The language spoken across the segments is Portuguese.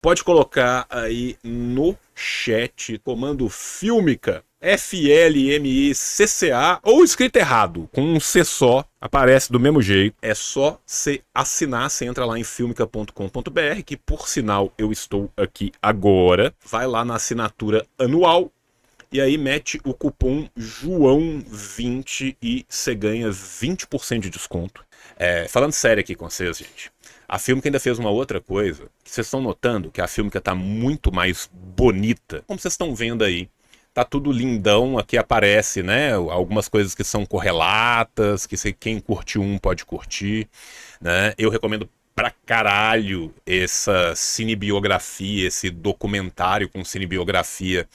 pode colocar aí no chat, comando Filmica, FLMICCA, ou escrito errado, com um C só, aparece do mesmo jeito. É só você assinar, você entra lá em filmica.com.br, que por sinal eu estou aqui agora. Vai lá na assinatura anual, e aí mete o cupom João20 e você ganha 20% de desconto. Falando sério aqui com vocês, gente. A Filmica ainda fez uma outra coisa, que vocês estão notando que a Filmica tá muito mais bonita. Como vocês estão vendo aí, tá tudo lindão, aqui aparece, né, algumas coisas que são correlatas, que quem curtiu um pode curtir, né. Eu recomendo pra caralho essa cinebiografia, esse documentário com cinebiografia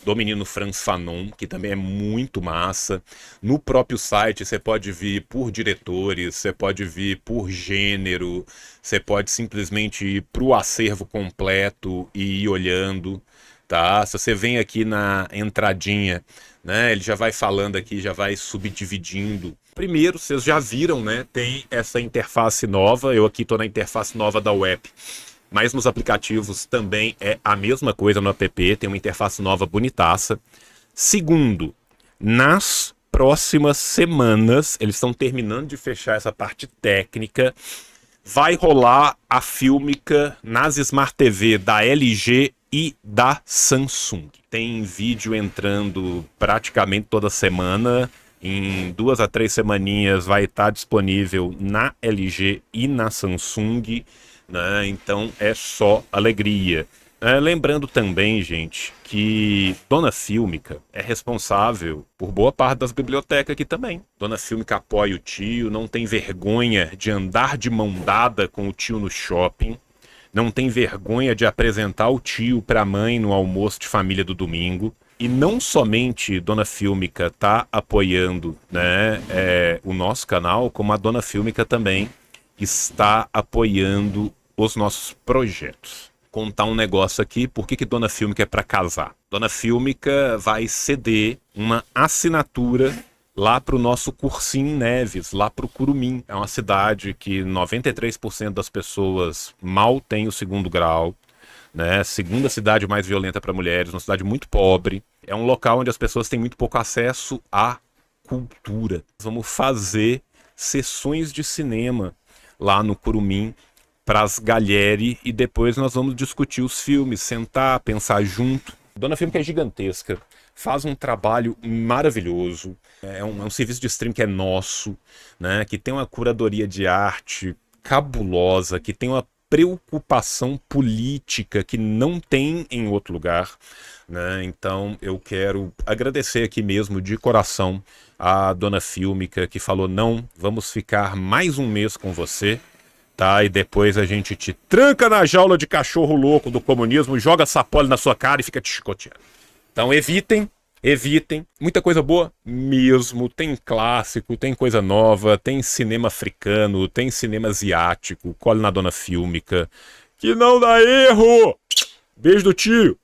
do menino Frantz Fanon, que também é muito massa. No próprio site você pode vir por diretores, você pode vir por gênero, você pode simplesmente ir pro acervo completo e ir olhando, tá? Se você vem aqui na entradinha, né, ele já vai falando aqui, já vai subdividindo. Primeiro, vocês já viram, né, tem essa interface nova, eu aqui tô na interface nova da web. Mas nos aplicativos também é a mesma coisa no app, tem uma interface nova bonitaça. Segundo, nas próximas semanas, eles estão terminando de fechar essa parte técnica, vai rolar a Filmica nas Smart TV da LG e da Samsung. Tem vídeo entrando praticamente toda semana. Em 2 a 3 semaninhas vai estar disponível na LG e na Samsung, né? Então é só alegria. Lembrando também, gente, que Dona Filmica é responsável por boa parte das bibliotecas aqui também. Dona Filmica apoia o tio, não tem vergonha de andar de mão dada com o tio no shopping, não tem vergonha de apresentar o tio para a mãe no almoço de família do domingo. E não somente Dona Filmica está apoiando, né, o nosso canal, como a Dona Filmica também está apoiando os nossos projetos. Contar um negócio aqui, por que Dona Filmica é para casar? Dona Filmica vai ceder uma assinatura lá para o nosso cursinho em Neves, lá para o Curumim. É uma cidade que 93% das pessoas mal tem o 2º grau, né? Segunda cidade mais violenta para mulheres, uma cidade muito pobre. É um local onde as pessoas têm muito pouco acesso à cultura. Vamos fazer sessões de cinema lá no Curumim para as galheres e depois nós vamos discutir os filmes, sentar, pensar junto. Dona Filmica é gigantesca, faz um trabalho maravilhoso, é um serviço de stream que é nosso, né, que tem uma curadoria de arte cabulosa, que tem uma preocupação política que não tem em outro lugar, né? Então eu quero agradecer aqui mesmo de coração a Dona Filmica, que falou: não, vamos ficar mais um mês com você, tá? E depois a gente te tranca na jaula de cachorro louco do comunismo, joga sapole na sua cara e fica te chicoteando. Então evitem, muita coisa boa mesmo, tem clássico, tem coisa nova, tem cinema africano, tem cinema asiático, cole na Dona Filmica, que não dá erro! Beijo do tio,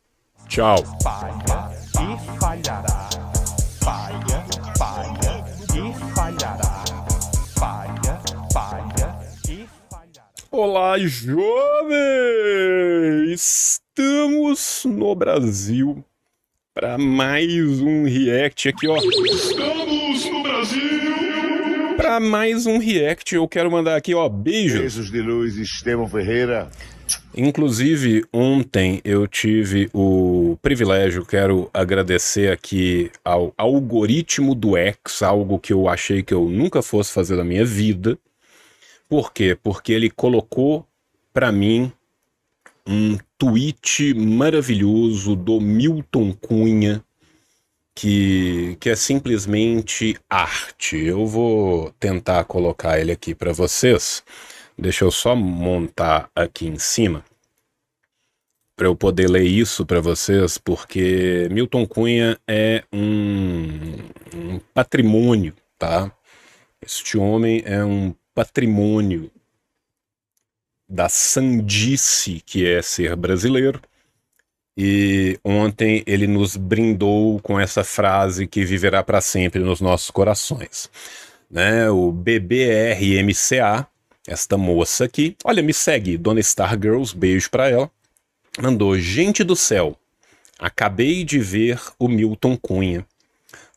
tchau. Falha e falhará, falha, falha e falhará, falha, falha e falhará. Olá, jovens! Estamos no Brasil para mais um react aqui, ó. Estamos no Brasil! Para mais um react, eu quero mandar aqui, ó, beijos. Beijos de luz, Estevão Ferreira. Inclusive, ontem eu tive o privilégio, quero agradecer aqui ao algoritmo do X, algo que eu achei que eu nunca fosse fazer na minha vida. Por quê? Porque ele colocou para mim um tweet maravilhoso do Milton Cunha, que é simplesmente arte. Eu vou tentar colocar ele aqui para vocês. Deixa eu só montar aqui em cima para eu poder ler isso para vocês, porque Milton Cunha é um patrimônio, tá? Este homem é um patrimônio da sandice que é ser brasileiro. E ontem ele nos brindou com essa frase que viverá para sempre nos nossos corações, né? O BBRMCA, esta moça aqui, olha, me segue, Dona Star Girls, beijo para ela. Mandou: gente do céu, acabei de ver o Milton Cunha.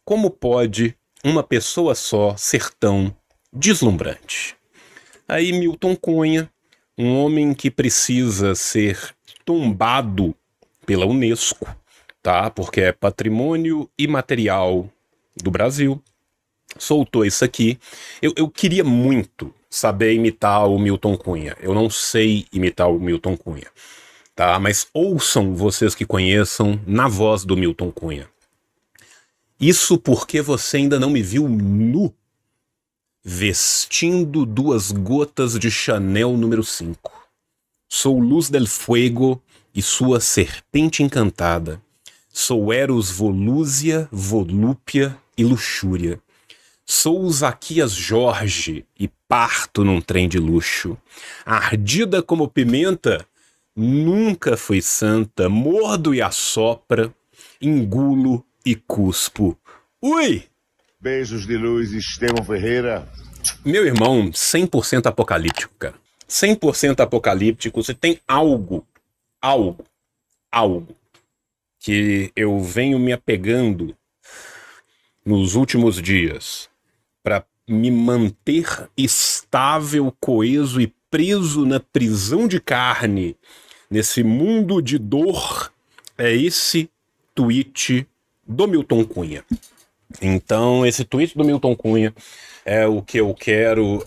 Como pode uma pessoa só ser tão deslumbrante? Aí Milton Cunha, um homem que precisa ser tombado pela Unesco, tá? Porque é patrimônio imaterial do Brasil, soltou isso aqui. Eu queria muito saber imitar o Milton Cunha. Eu não sei imitar o Milton Cunha, tá? Mas ouçam, vocês que conheçam, na voz do Milton Cunha. Isso porque você ainda não me viu nu, vestindo 2 gotas de Chanel número 5. Sou Luz del Fuego e sua serpente encantada. Sou Eros, volúzia, volúpia e luxúria. Sou Zaquias Jorge e parto num trem de luxo. Ardida como pimenta, nunca fui santa, mordo e assopra, engulo e cuspo. Ui! Beijos de luz, Estevão Ferreira. Meu irmão, 100% apocalíptico, cara. 100% apocalíptico. Você tem algo que eu venho me apegando nos últimos dias para me manter estável, coeso e preso na prisão de carne, nesse mundo de dor, é esse tweet do Milton Cunha. Então, esse tweet do Milton Cunha é o que eu quero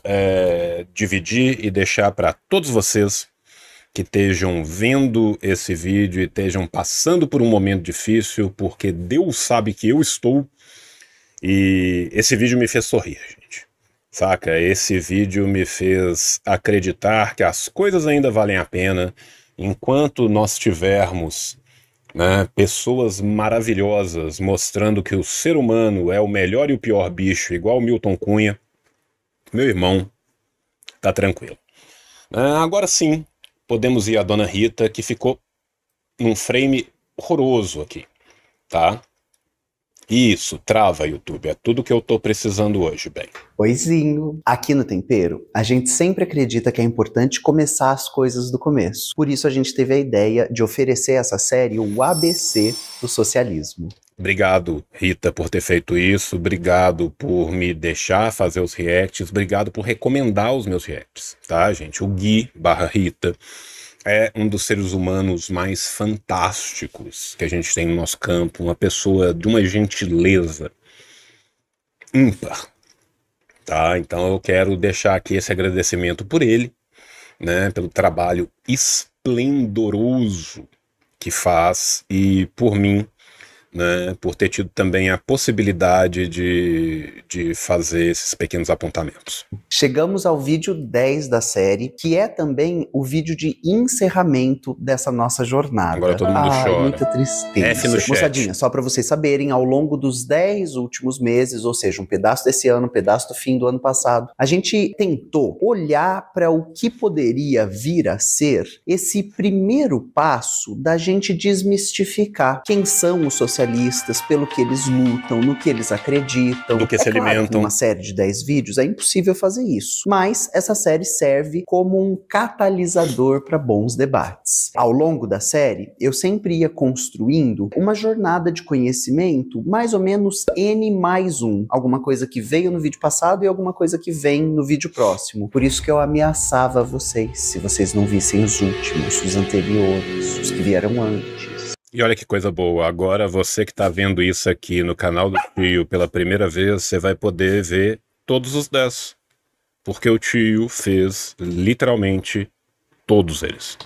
dividir e deixar para todos vocês que estejam vendo esse vídeo e estejam passando por um momento difícil, porque Deus sabe que eu estou, e esse vídeo me fez sorrir, gente. Saca? Esse vídeo me fez acreditar que as coisas ainda valem a pena enquanto nós tivermos, né, pessoas maravilhosas mostrando que o ser humano é o melhor e o pior bicho, igual o Milton Cunha. Meu irmão, tá tranquilo. Agora sim, podemos ir à Dona Rita, que ficou num frame horroroso aqui, tá? Isso, trava, YouTube. É tudo que eu tô precisando hoje, bem. Oizinho. Aqui no Tempero, a gente sempre acredita que é importante começar as coisas do começo. Por isso a gente teve a ideia de oferecer essa série o ABC do socialismo. Obrigado, Rita, por ter feito isso. Obrigado por me deixar fazer os reacts. Obrigado por recomendar os meus reacts, tá, gente? O Gui/Rita é um dos seres humanos mais fantásticos que a gente tem no nosso campo, uma pessoa de uma gentileza ímpar, tá? Então eu quero deixar aqui esse agradecimento por ele, né, pelo trabalho esplendoroso que faz e por mim, né, por ter tido também a possibilidade de fazer esses pequenos apontamentos. Chegamos ao vídeo 10 da série, que é também o vídeo de encerramento dessa nossa jornada. Agora todo mundo chora. Muita tristeza. F no chat. Moçadinha, só para vocês saberem, ao longo dos 10 últimos meses, ou seja, um pedaço desse ano, um pedaço do fim do ano passado, a gente tentou olhar para o que poderia vir a ser esse primeiro passo da gente desmistificar quem são os socialistas, pelo que eles lutam, no que eles acreditam. Do que se claro alimentam. Que numa série de 10 vídeos é impossível fazer isso, mas essa série serve como um catalisador para bons debates. Ao longo da série, eu sempre ia construindo uma jornada de conhecimento, mais ou menos N+1, alguma coisa que veio no vídeo passado e alguma coisa que vem no vídeo próximo. Por isso que eu ameaçava vocês, se vocês não vissem os últimos, os anteriores, os que vieram antes. E olha que coisa boa, agora você que está vendo isso aqui no canal do Tio pela primeira vez, você vai poder ver todos os 10. Porque o Tio fez literalmente todos eles.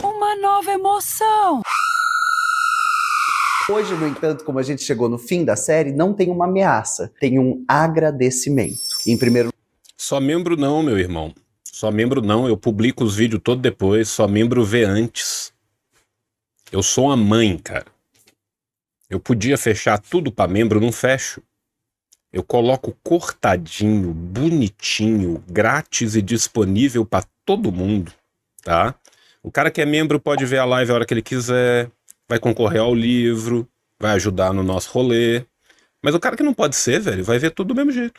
Uma nova emoção! Hoje, no entanto, como a gente chegou no fim da série, não tem uma ameaça, tem um agradecimento. Em primeiro Só membro não, meu irmão. Só membro não, eu publico os vídeos todo depois, só membro vê antes. Eu sou uma mãe, cara. Eu podia fechar tudo para membro, não fecho. Eu coloco cortadinho, bonitinho, grátis e disponível para todo mundo, tá? O cara que é membro pode ver a live a hora que ele quiser, vai concorrer ao livro, vai ajudar no nosso rolê. Mas o cara que não pode ser, velho, vai ver tudo do mesmo jeito.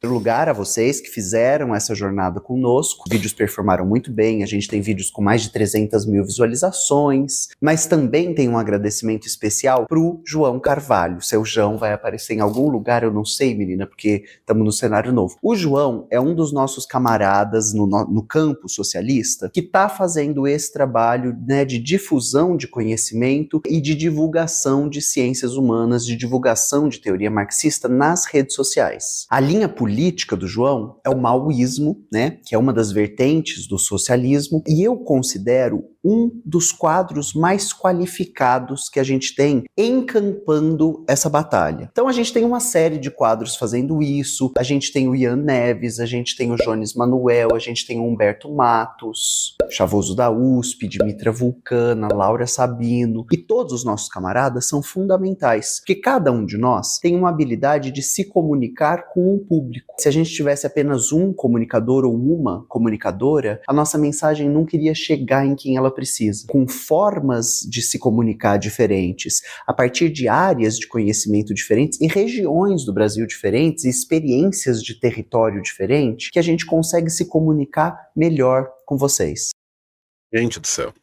lugar a vocês que fizeram essa jornada conosco. Os vídeos performaram muito bem, a gente tem vídeos com mais de 300 mil visualizações, mas também tem um agradecimento especial pro João Carvalho. Seu João vai aparecer em algum lugar, eu não sei, menina, porque estamos no cenário novo. O João é um dos nossos camaradas no campo socialista que está fazendo esse trabalho, né, de difusão de conhecimento e de divulgação de ciências humanas, de divulgação de teoria marxista nas redes sociais. A linha política do João é o maoísmo, né, que é uma das vertentes do socialismo, e eu considero um dos quadros mais qualificados que a gente tem encampando essa batalha. Então a gente tem uma série de quadros fazendo isso, a gente tem o Ian Neves, a gente tem o Jones Manuel, a gente tem o Humberto Matos, Chavoso da USP, Dimitra Vulcana, Laura Sabino, e todos os nossos camaradas são fundamentais, porque cada um de nós tem uma habilidade de se comunicar com um público. Se a gente tivesse apenas um comunicador ou uma comunicadora, a nossa mensagem não iria chegar em quem ela precisa. Com formas de se comunicar diferentes, a partir de áreas de conhecimento diferentes e regiões do Brasil diferentes, e experiências de território diferente, que a gente consegue se comunicar melhor com vocês. Gente do céu.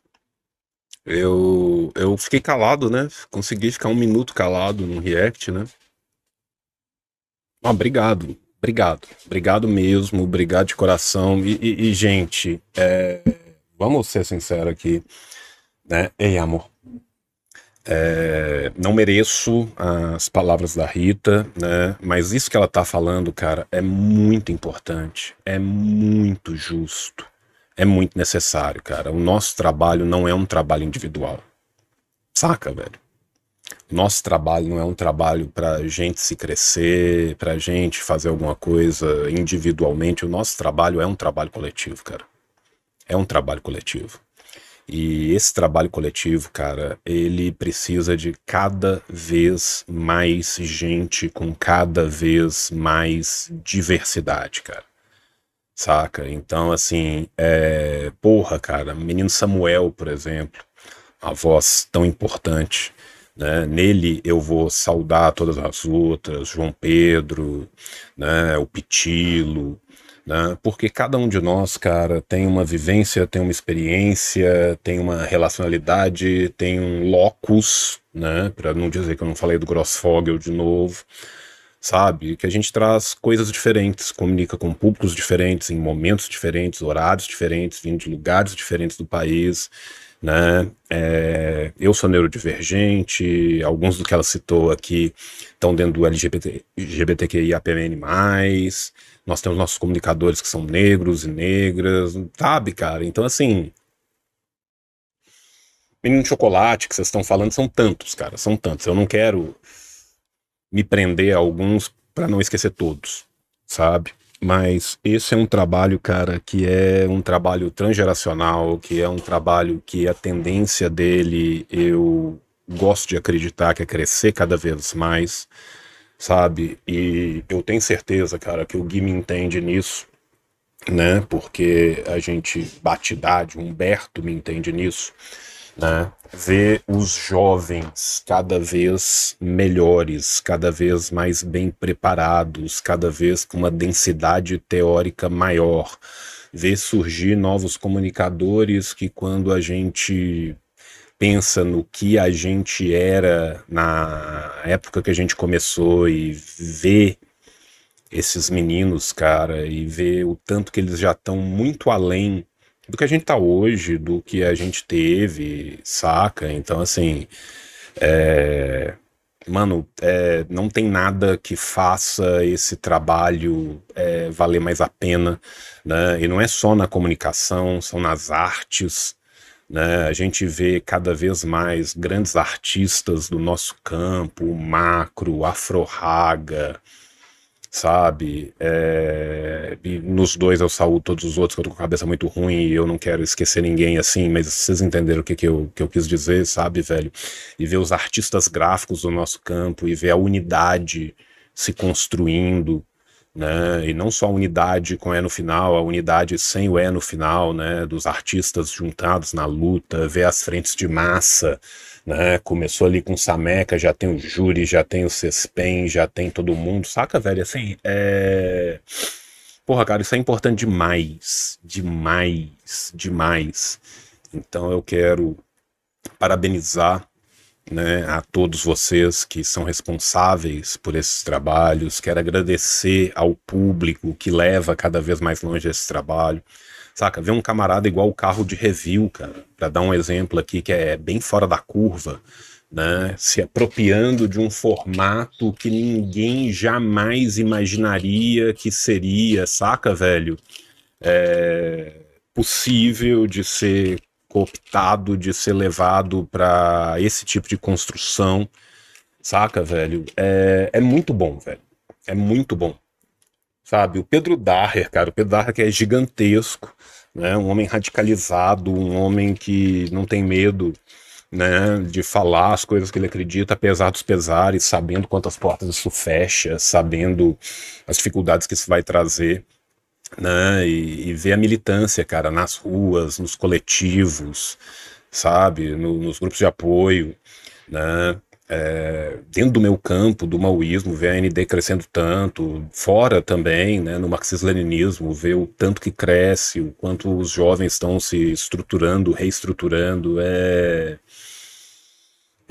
Eu fiquei calado, né? Consegui ficar 1 minuto calado no react, né? Obrigado. Obrigado mesmo. Obrigado de coração. E gente, vamos ser sinceros aqui, né? Ei, amor. Não mereço as palavras da Rita, né? Mas isso que ela tá falando, cara, é muito importante. É muito justo. É muito necessário, cara. O nosso trabalho não é um trabalho individual. Saca, velho? O nosso trabalho não é um trabalho pra gente se crescer, pra gente fazer alguma coisa individualmente. O nosso trabalho é um trabalho coletivo, cara. É um trabalho coletivo. E esse trabalho coletivo, cara, ele precisa de cada vez mais gente com cada vez mais diversidade, cara. Saca? Então, assim, porra, cara, menino Samuel, por exemplo, a voz tão importante, né? Nele eu vou saudar todas as outras, João Pedro, né? O Pitilo, né? Porque cada um de nós, cara, tem uma vivência, tem uma experiência, tem uma relacionalidade, tem um locus, né? Pra não dizer que eu não falei do Grossfogel de novo, sabe? Que a gente traz coisas diferentes, comunica com públicos diferentes, em momentos diferentes, horários diferentes, vindo de lugares diferentes do país, né? Eu sou neurodivergente, alguns do que ela citou aqui estão dentro do LGBTQIAPN+, nós temos nossos comunicadores que são negros e negras, sabe, cara? Então, assim, menino de chocolate que vocês estão falando são tantos, cara, são tantos. Eu não quero me prender a alguns para não esquecer todos, sabe? Mas esse é um trabalho, cara, que é um trabalho transgeracional, que é um trabalho que a tendência dele, eu gosto de acreditar que é crescer cada vez mais, sabe? E eu tenho certeza, cara, que o Gui me entende nisso, né? Porque a gente bate idade, o Humberto me entende nisso, né? Ver os jovens cada vez melhores, cada vez mais bem preparados, cada vez com uma densidade teórica maior, ver surgir novos comunicadores que, quando a gente pensa no que a gente era na época que a gente começou e vê esses meninos, cara, e ver o tanto que eles já estão muito além do que a gente tá hoje, do que a gente teve, saca? Então, assim, mano, não tem nada que faça esse trabalho valer mais a pena, né? E não é só na comunicação, são nas artes, né? A gente vê cada vez mais grandes artistas do nosso campo, o Macro, o Afro Raga, sabe? E nos dois eu saúdo todos os outros, que eu tô com a cabeça muito ruim e eu não quero esquecer ninguém assim, mas vocês entenderam o que eu quis dizer, sabe, velho? E ver os artistas gráficos do nosso campo e ver a unidade se construindo, né? E não só a unidade com E no final, a unidade sem o E no final, né? Dos artistas juntados na luta, ver as frentes de massa, né? Começou ali com o Sameca, já tem o Júri, já tem o Cespen, já tem todo mundo, saca, velho? Assim, porra, cara, isso é importante demais, demais, demais. Então eu quero parabenizar, né, a todos vocês que são responsáveis por esses trabalhos. Quero agradecer ao público que leva cada vez mais longe esse trabalho. Saca, ver um camarada igual o Carro de Review, cara, pra dar um exemplo aqui que é bem fora da curva, né, se apropriando de um formato que ninguém jamais imaginaria que seria, saca, velho, possível de ser cooptado, de ser levado pra esse tipo de construção, saca, velho, é muito bom, velho, é muito bom. Sabe, o Pedro Daher, cara, o Pedro Daher que é gigantesco, né, um homem radicalizado, um homem que não tem medo, né, de falar as coisas que ele acredita, apesar dos pesares, sabendo quantas portas isso fecha, sabendo as dificuldades que isso vai trazer, né, e ver a militância, cara, nas ruas, nos coletivos, sabe, nos grupos de apoio, né, dentro do meu campo, do maoísmo, ver a AND crescendo tanto, fora também, né, no marxismo-leninismo, ver o tanto que cresce, o quanto os jovens estão se estruturando, reestruturando, é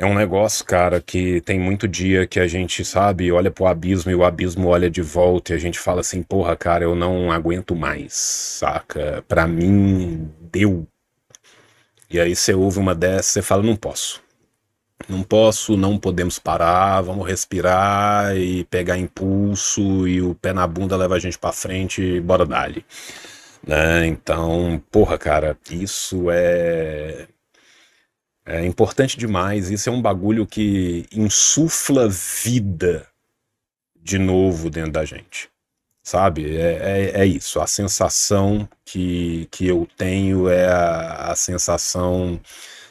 um negócio, cara, que tem muito dia que a gente, sabe, olha pro abismo e o abismo olha de volta e a gente fala assim, porra, cara, eu não aguento mais, saca? Pra mim, deu. E aí você ouve uma dessas, você fala, não posso. Não posso, não podemos parar, vamos respirar e pegar impulso e o pé na bunda leva a gente pra frente e bora dali, né? Então, porra, cara, isso é importante demais, isso é um bagulho que insufla vida de novo dentro da gente, sabe? É isso, a sensação que eu tenho é a sensação,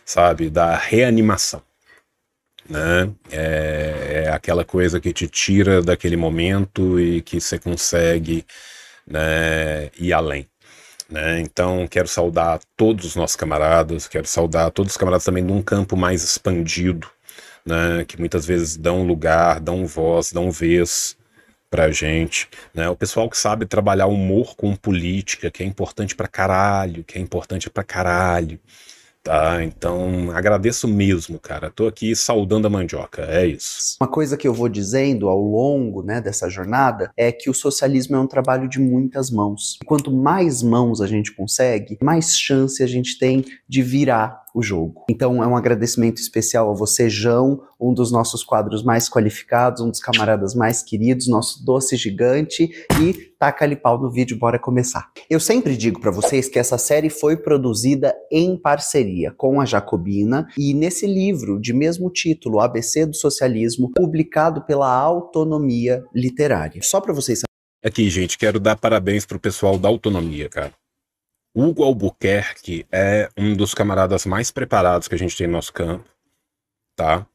sabe, da reanimação. Né? É aquela coisa que te tira daquele momento e que você consegue, né, ir além, né? Então quero saudar todos os nossos camaradas, quero saudar todos os camaradas também num campo mais expandido, né, que muitas vezes dão lugar, dão voz, dão vez pra gente, né? O pessoal que sabe trabalhar humor com política, que é importante pra caralho, tá? Então, agradeço mesmo, cara. Tô aqui saudando a mandioca, é isso. Uma coisa que eu vou dizendo ao longo, né, dessa jornada é que o socialismo é um trabalho de muitas mãos. E quanto mais mãos a gente consegue, mais chance a gente tem de virar o jogo. Então é um agradecimento especial a você, João, um dos nossos quadros mais qualificados, um dos camaradas mais queridos, nosso doce gigante, e taca-lhe pau no vídeo, bora começar. Eu sempre digo pra vocês que essa série foi produzida em parceria com a Jacobina e nesse livro de mesmo título, ABC do Socialismo, publicado pela Autonomia Literária. Só pra vocês saberem. Aqui, gente, quero dar parabéns pro pessoal da Autonomia, cara. Hugo Albuquerque é um dos camaradas mais preparados que a gente tem no nosso campo, tá?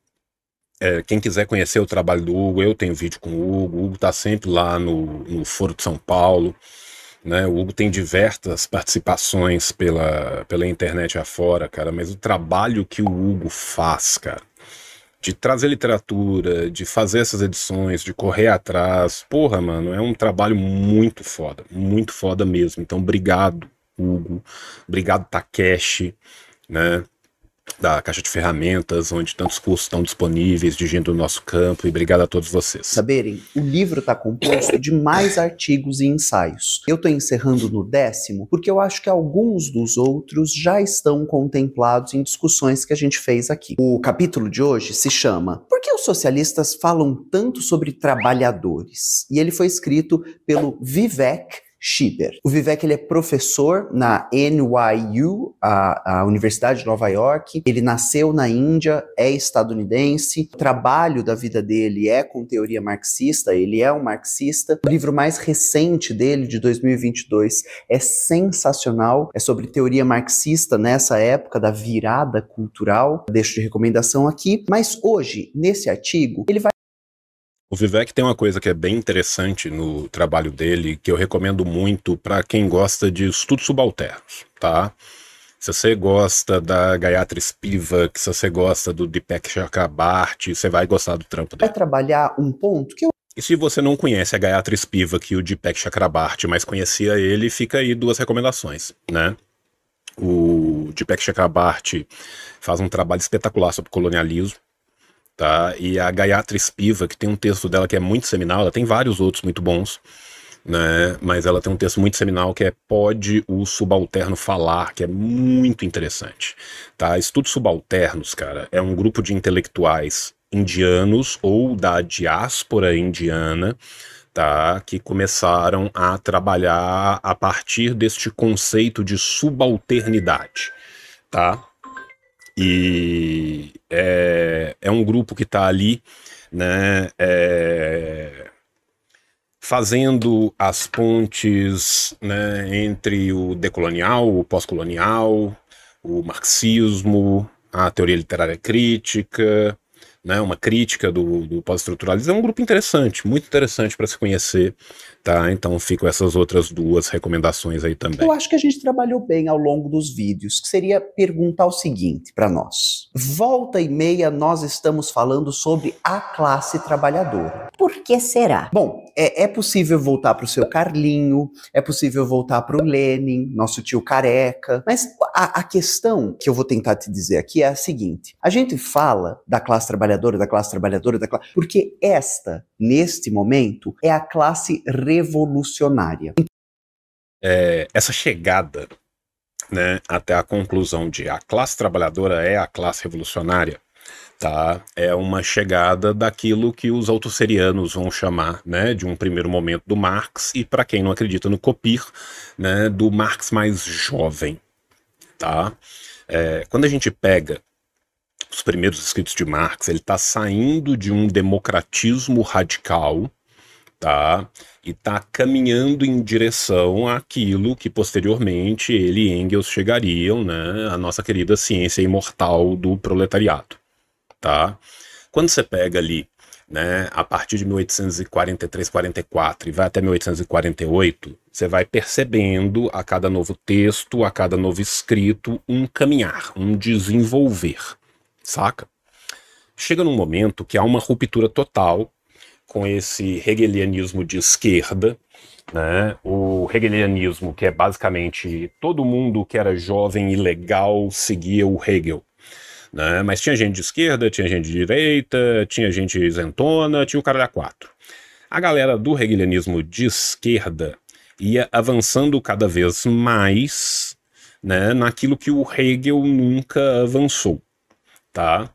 Quem quiser conhecer o trabalho do Hugo, eu tenho vídeo com o Hugo tá sempre lá no Foro de São Paulo, né? O Hugo tem diversas participações pela internet afora, cara, mas o trabalho que o Hugo faz, cara, de trazer literatura, de fazer essas edições, de correr atrás, porra, mano, é um trabalho muito foda mesmo. Então, obrigado, Hugo, obrigado, Takeshi, né, da Caixa de Ferramentas, onde tantos cursos estão disponíveis de gente do nosso campo, e obrigado a todos vocês. Saberem, o livro está composto de mais artigos e ensaios. Eu estou encerrando no 10º, porque eu acho que alguns dos outros já estão contemplados em discussões que a gente fez aqui. O capítulo de hoje se chama Por que os socialistas falam tanto sobre trabalhadores? E ele foi escrito pelo Vivek Schieber. O Vivek, ele é professor na NYU, a Universidade de Nova York. Ele nasceu na Índia, é estadunidense. O trabalho da vida dele é com teoria marxista, ele é um marxista. O livro mais recente dele, de 2022, é sensacional. É sobre teoria marxista nessa época da virada cultural. Deixo de recomendação aqui. Mas hoje, nesse artigo, ele vai... O Vivek tem uma coisa que é bem interessante no trabalho dele, que eu recomendo muito para quem gosta de estudos subalternos, tá? Se você gosta da Gayatri Spivak, se você gosta do Deepak Chakrabarty, você vai gostar do trampo Vai dele. trabalhar um ponto que eu E se você não conhece a Gayatri Spivak e o Deepak Chakrabarty, mas conhecia ele, fica aí 2 recomendações, né? O Deepak Chakrabarty faz um trabalho espetacular sobre colonialismo, tá? E a Gayatri Spivak tem um texto dela que é muito seminal, ela tem vários outros muito bons, né? Mas ela tem um texto muito seminal que é Pode o Subalterno Falar, que é muito interessante, tá? Estudos subalternos, cara, é um grupo de intelectuais indianos ou da diáspora indiana, tá? Que começaram a trabalhar a partir deste conceito de subalternidade, tá? E é um grupo que está ali, né, fazendo as pontes, né, entre o decolonial, o pós-colonial, o marxismo, a teoria literária crítica, né, uma crítica do pós-estruturalismo. É um grupo interessante, muito interessante para se conhecer, tá? Então ficam essas outras 2 recomendações aí também. Eu acho que a gente trabalhou bem ao longo dos vídeos, que seria perguntar o seguinte para nós. Volta e meia nós estamos falando sobre a classe trabalhadora. Por que será? Bom, é possível voltar para o seu Carlinho, é possível voltar para o Lenin, nosso tio careca, mas a questão que eu vou tentar te dizer aqui é a seguinte: a gente fala da classe trabalhadora, porque esta, neste momento, é a classe revolucionária. Essa chegada, né, até a conclusão de a classe trabalhadora é a classe revolucionária, tá? É uma chegada daquilo que os autosserianos vão chamar, né, de um primeiro momento do Marx, e para quem não acredita no Copir, né, do Marx mais jovem, tá? Quando a gente pega os primeiros escritos de Marx, ele está saindo de um democratismo radical, tá? E está caminhando em direção àquilo que posteriormente ele e Engels chegariam, né? A nossa querida ciência imortal do proletariado, tá? Quando você pega ali, né, a partir de 1843, 44 e vai até 1848, você vai percebendo a cada novo texto, a cada novo escrito, um caminhar, um desenvolver, saca? Chega num momento que há uma ruptura total com esse hegelianismo de esquerda, né? O hegelianismo que é basicamente todo mundo que era jovem e legal seguia o Hegel, né? Mas tinha gente de esquerda, tinha gente de direita, tinha gente isentona, tinha o caralho a 4. A galera do hegelianismo de esquerda ia avançando cada vez mais, né, naquilo que o Hegel nunca avançou, tá?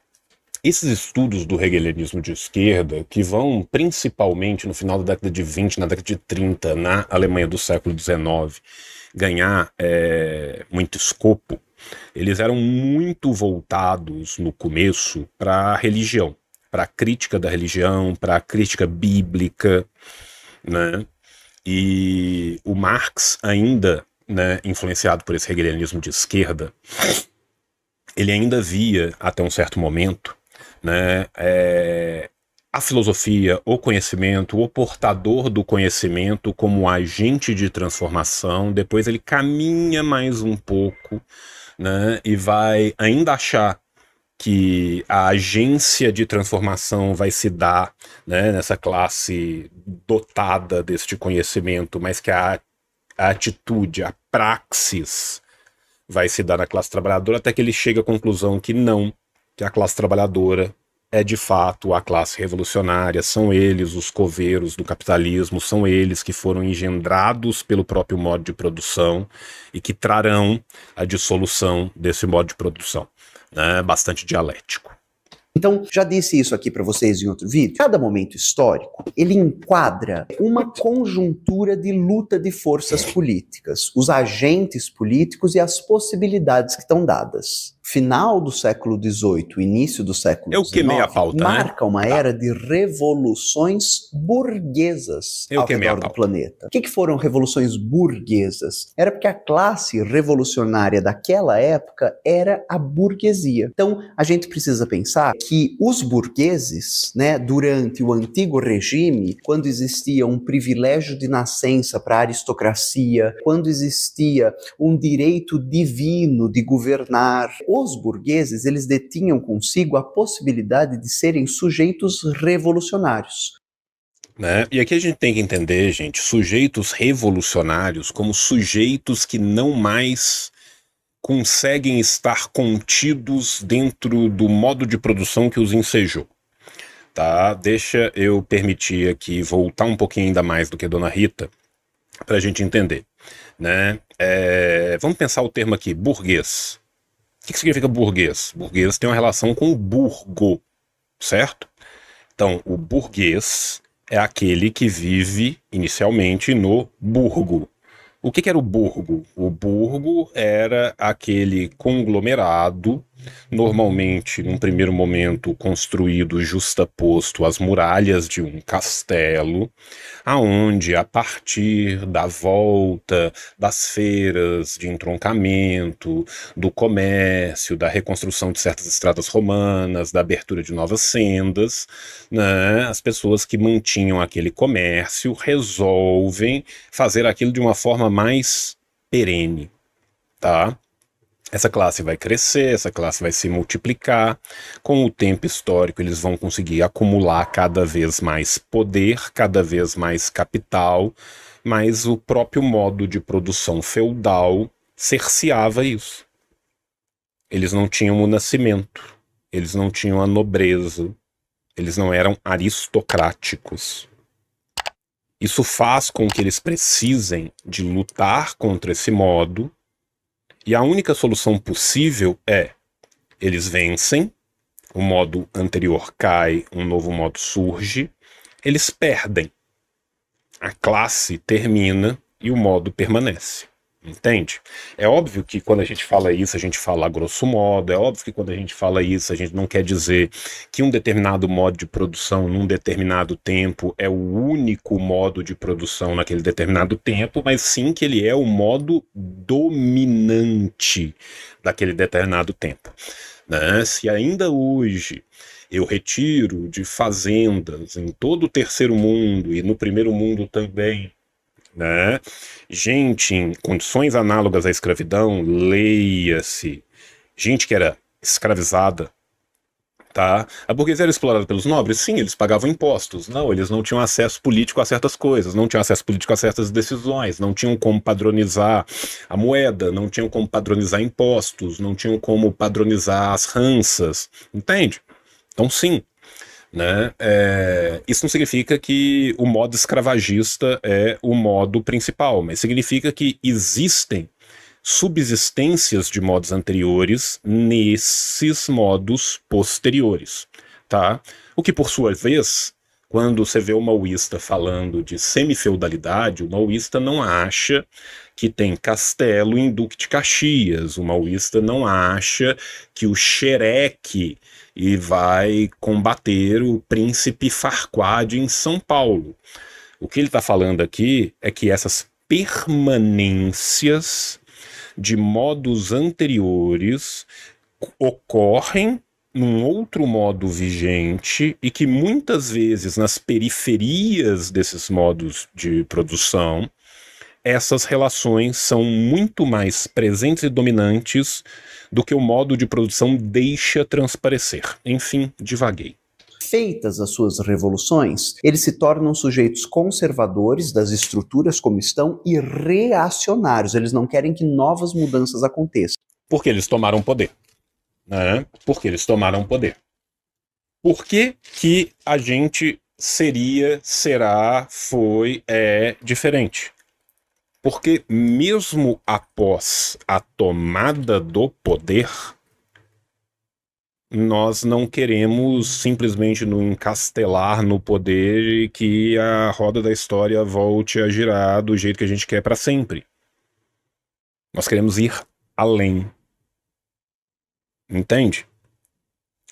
Esses estudos do hegelianismo de esquerda, que vão principalmente no final da década de 20, na década de 30, na Alemanha do século XIX, ganhar muito escopo, eles eram muito voltados no começo para a religião, para a crítica da religião, para a crítica bíblica, né? E o Marx ainda, né, influenciado por esse hegelianismo de esquerda, ele ainda via, até um certo momento, né, a filosofia, o conhecimento, o portador do conhecimento como agente de transformação. Depois ele caminha mais um pouco, né, e vai ainda achar que a agência de transformação vai se dar, né, nessa classe dotada deste conhecimento, mas que a atitude, a praxis vai se dar na classe trabalhadora, até que ele chega à conclusão que não, que a classe trabalhadora é de fato a classe revolucionária, são eles os coveiros do capitalismo, são eles que foram engendrados pelo próprio modo de produção e que trarão a dissolução desse modo de produção, né? Bastante dialético. Então, já disse isso aqui para vocês em outro vídeo. Cada momento histórico, ele enquadra uma conjuntura de luta de forças políticas, os agentes políticos e as possibilidades que estão dadas. Final do século XVIII, início do século Eu queimei a XIX, pauta, né? marca uma era de revoluções burguesas Eu ao queimei a redor do pauta. planeta. O que foram revoluções burguesas? Era porque a classe revolucionária daquela época era a burguesia. Então, a gente precisa pensar que os burgueses, né, durante o antigo regime, quando existia um privilégio de nascença para a aristocracia, quando existia um direito divino de governar, os burgueses, eles detinham consigo a possibilidade de serem sujeitos revolucionários. Né? E aqui a gente tem que entender, gente, sujeitos revolucionários como sujeitos que não mais conseguem estar contidos dentro do modo de produção que os ensejou. Tá? Deixa eu permitir aqui voltar um pouquinho ainda mais do que a Dona Rita, para a gente entender. Né? Vamos pensar o termo aqui, burguês. O que significa burguês? Burguês tem uma relação com o burgo, certo? Então, o burguês é aquele que vive inicialmente no burgo. O que era o burgo? O burgo era aquele conglomerado, normalmente, num primeiro momento, construído justaposto às muralhas de um castelo, aonde, a partir da volta das feiras de entroncamento, do comércio, da reconstrução de certas estradas romanas, da abertura de novas sendas, né, as pessoas que mantinham aquele comércio resolvem fazer aquilo de uma forma mais perene, tá? Essa classe vai crescer, essa classe vai se multiplicar. Com o tempo histórico, eles vão conseguir acumular cada vez mais poder, cada vez mais capital, mas o próprio modo de produção feudal cerceava isso. Eles não tinham o nascimento, eles não tinham a nobreza, eles não eram aristocráticos. Isso faz com que eles precisem de lutar contra esse modo, e a única solução possível é: eles vencem, o modo anterior cai, um novo modo surge, eles perdem, a classe termina e o modo permanece. Entende? É óbvio que quando a gente fala isso, a gente fala a grosso modo, é óbvio que quando a gente fala isso, a gente não quer dizer que um determinado modo de produção num determinado tempo é o único modo de produção naquele determinado tempo, mas sim que ele é o modo dominante daquele determinado tempo. Né? Se ainda hoje eu retiro de fazendas em todo o terceiro mundo e no primeiro mundo também, né, gente em condições análogas à escravidão, leia-se, gente que era escravizada, tá? A burguesia era explorada pelos nobres? Sim, eles pagavam impostos. Não, eles não tinham acesso político a certas coisas, não tinham acesso político a certas decisões, não tinham como padronizar a moeda, não tinham como padronizar impostos, não tinham como padronizar as ranças, entende? Então sim, né? Isso não significa que o modo escravagista é o modo principal, mas significa que existem subsistências de modos anteriores nesses modos posteriores, tá? O que, por sua vez, quando você vê o maoísta falando de semifeudalidade, o maoísta não acha que tem castelo em Duque de Caxias, o maoísta não acha que o xereque e vai combater o príncipe Farquaad em São Paulo. O que ele está falando aqui é que essas permanências de modos anteriores ocorrem num outro modo vigente e que muitas vezes nas periferias desses modos de produção essas relações são muito mais presentes e dominantes do que o modo de produção deixa transparecer. Enfim, divaguei. Feitas as suas revoluções, eles se tornam sujeitos conservadores das estruturas como estão e reacionários. Eles não querem que novas mudanças aconteçam. Porque eles tomaram poder. Né? Porque eles tomaram poder. Por que que a gente seria, será, foi, é diferente? Porque mesmo após a tomada do poder, nós não queremos simplesmente nos encastelar no poder e que a roda da história volte a girar do jeito que a gente quer para sempre. Nós queremos ir além. Entende?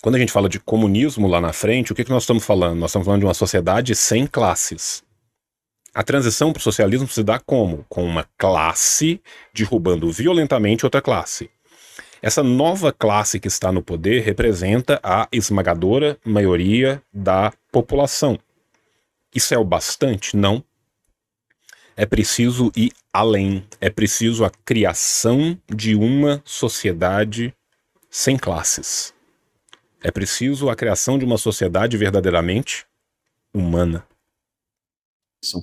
Quando a gente fala de comunismo lá na frente, o que nós estamos falando? Nós estamos falando de uma sociedade sem classes. A transição para o socialismo se dá como? Com uma classe derrubando violentamente outra classe. Essa nova classe que está no poder representa a esmagadora maioria da população. Isso é o bastante? Não. É preciso ir além. É preciso a criação de uma sociedade sem classes. É preciso a criação de uma sociedade verdadeiramente humana.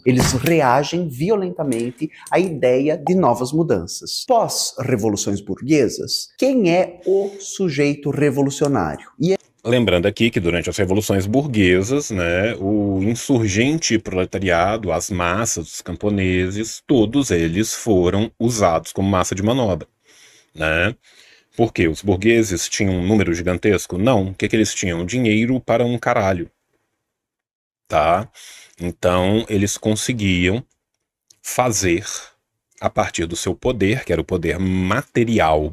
Eles reagem violentamente à ideia de novas mudanças. Pós-revoluções burguesas, quem é o sujeito revolucionário? Lembrando aqui que durante as revoluções burguesas, né, o insurgente proletariado, as massas, os camponeses, todos eles foram usados como massa de manobra, né? Porque os burgueses tinham um número gigantesco? Não. O que eles tinham? Dinheiro para um caralho. Tá? Então, eles conseguiam fazer, a partir do seu poder, que era o poder material,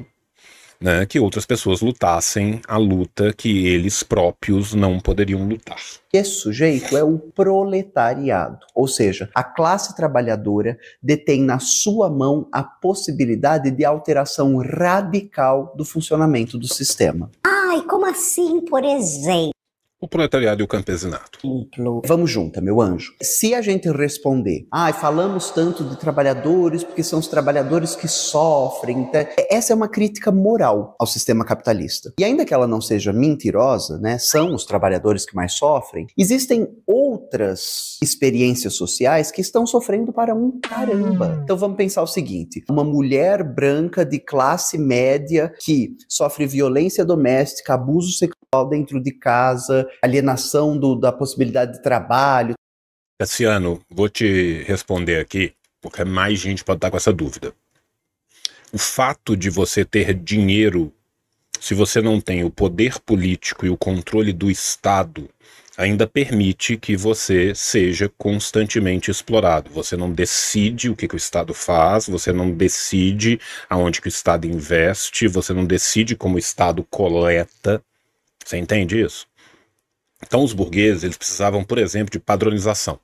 né, que outras pessoas lutassem a luta que eles próprios não poderiam lutar. Esse sujeito é o proletariado, ou seja, a classe trabalhadora detém na sua mão a possibilidade de alteração radical do funcionamento do sistema. Ai, como assim, por exemplo? O proletariado e o campesinato. Vamos junto, meu anjo. Se a gente responder, falamos tanto de trabalhadores porque são os trabalhadores que sofrem, essa é uma crítica moral ao sistema capitalista. E ainda que ela não seja mentirosa, né, são os trabalhadores que mais sofrem, existem outras experiências sociais que estão sofrendo para um caramba. Então vamos pensar o seguinte, uma mulher branca de classe média que sofre violência doméstica, abuso sexual dentro de casa, alienação da possibilidade de trabalho. Cassiano, vou te responder aqui, porque mais gente pode estar com essa dúvida. O fato de você ter dinheiro, se você não tem o poder político e o controle do Estado, ainda permite que você seja constantemente explorado. Você não decide o que o Estado faz, você não decide aonde que o Estado investe, você não decide como o Estado coleta. Você entende isso? Então os burgueses, eles precisavam, por exemplo, de padronização.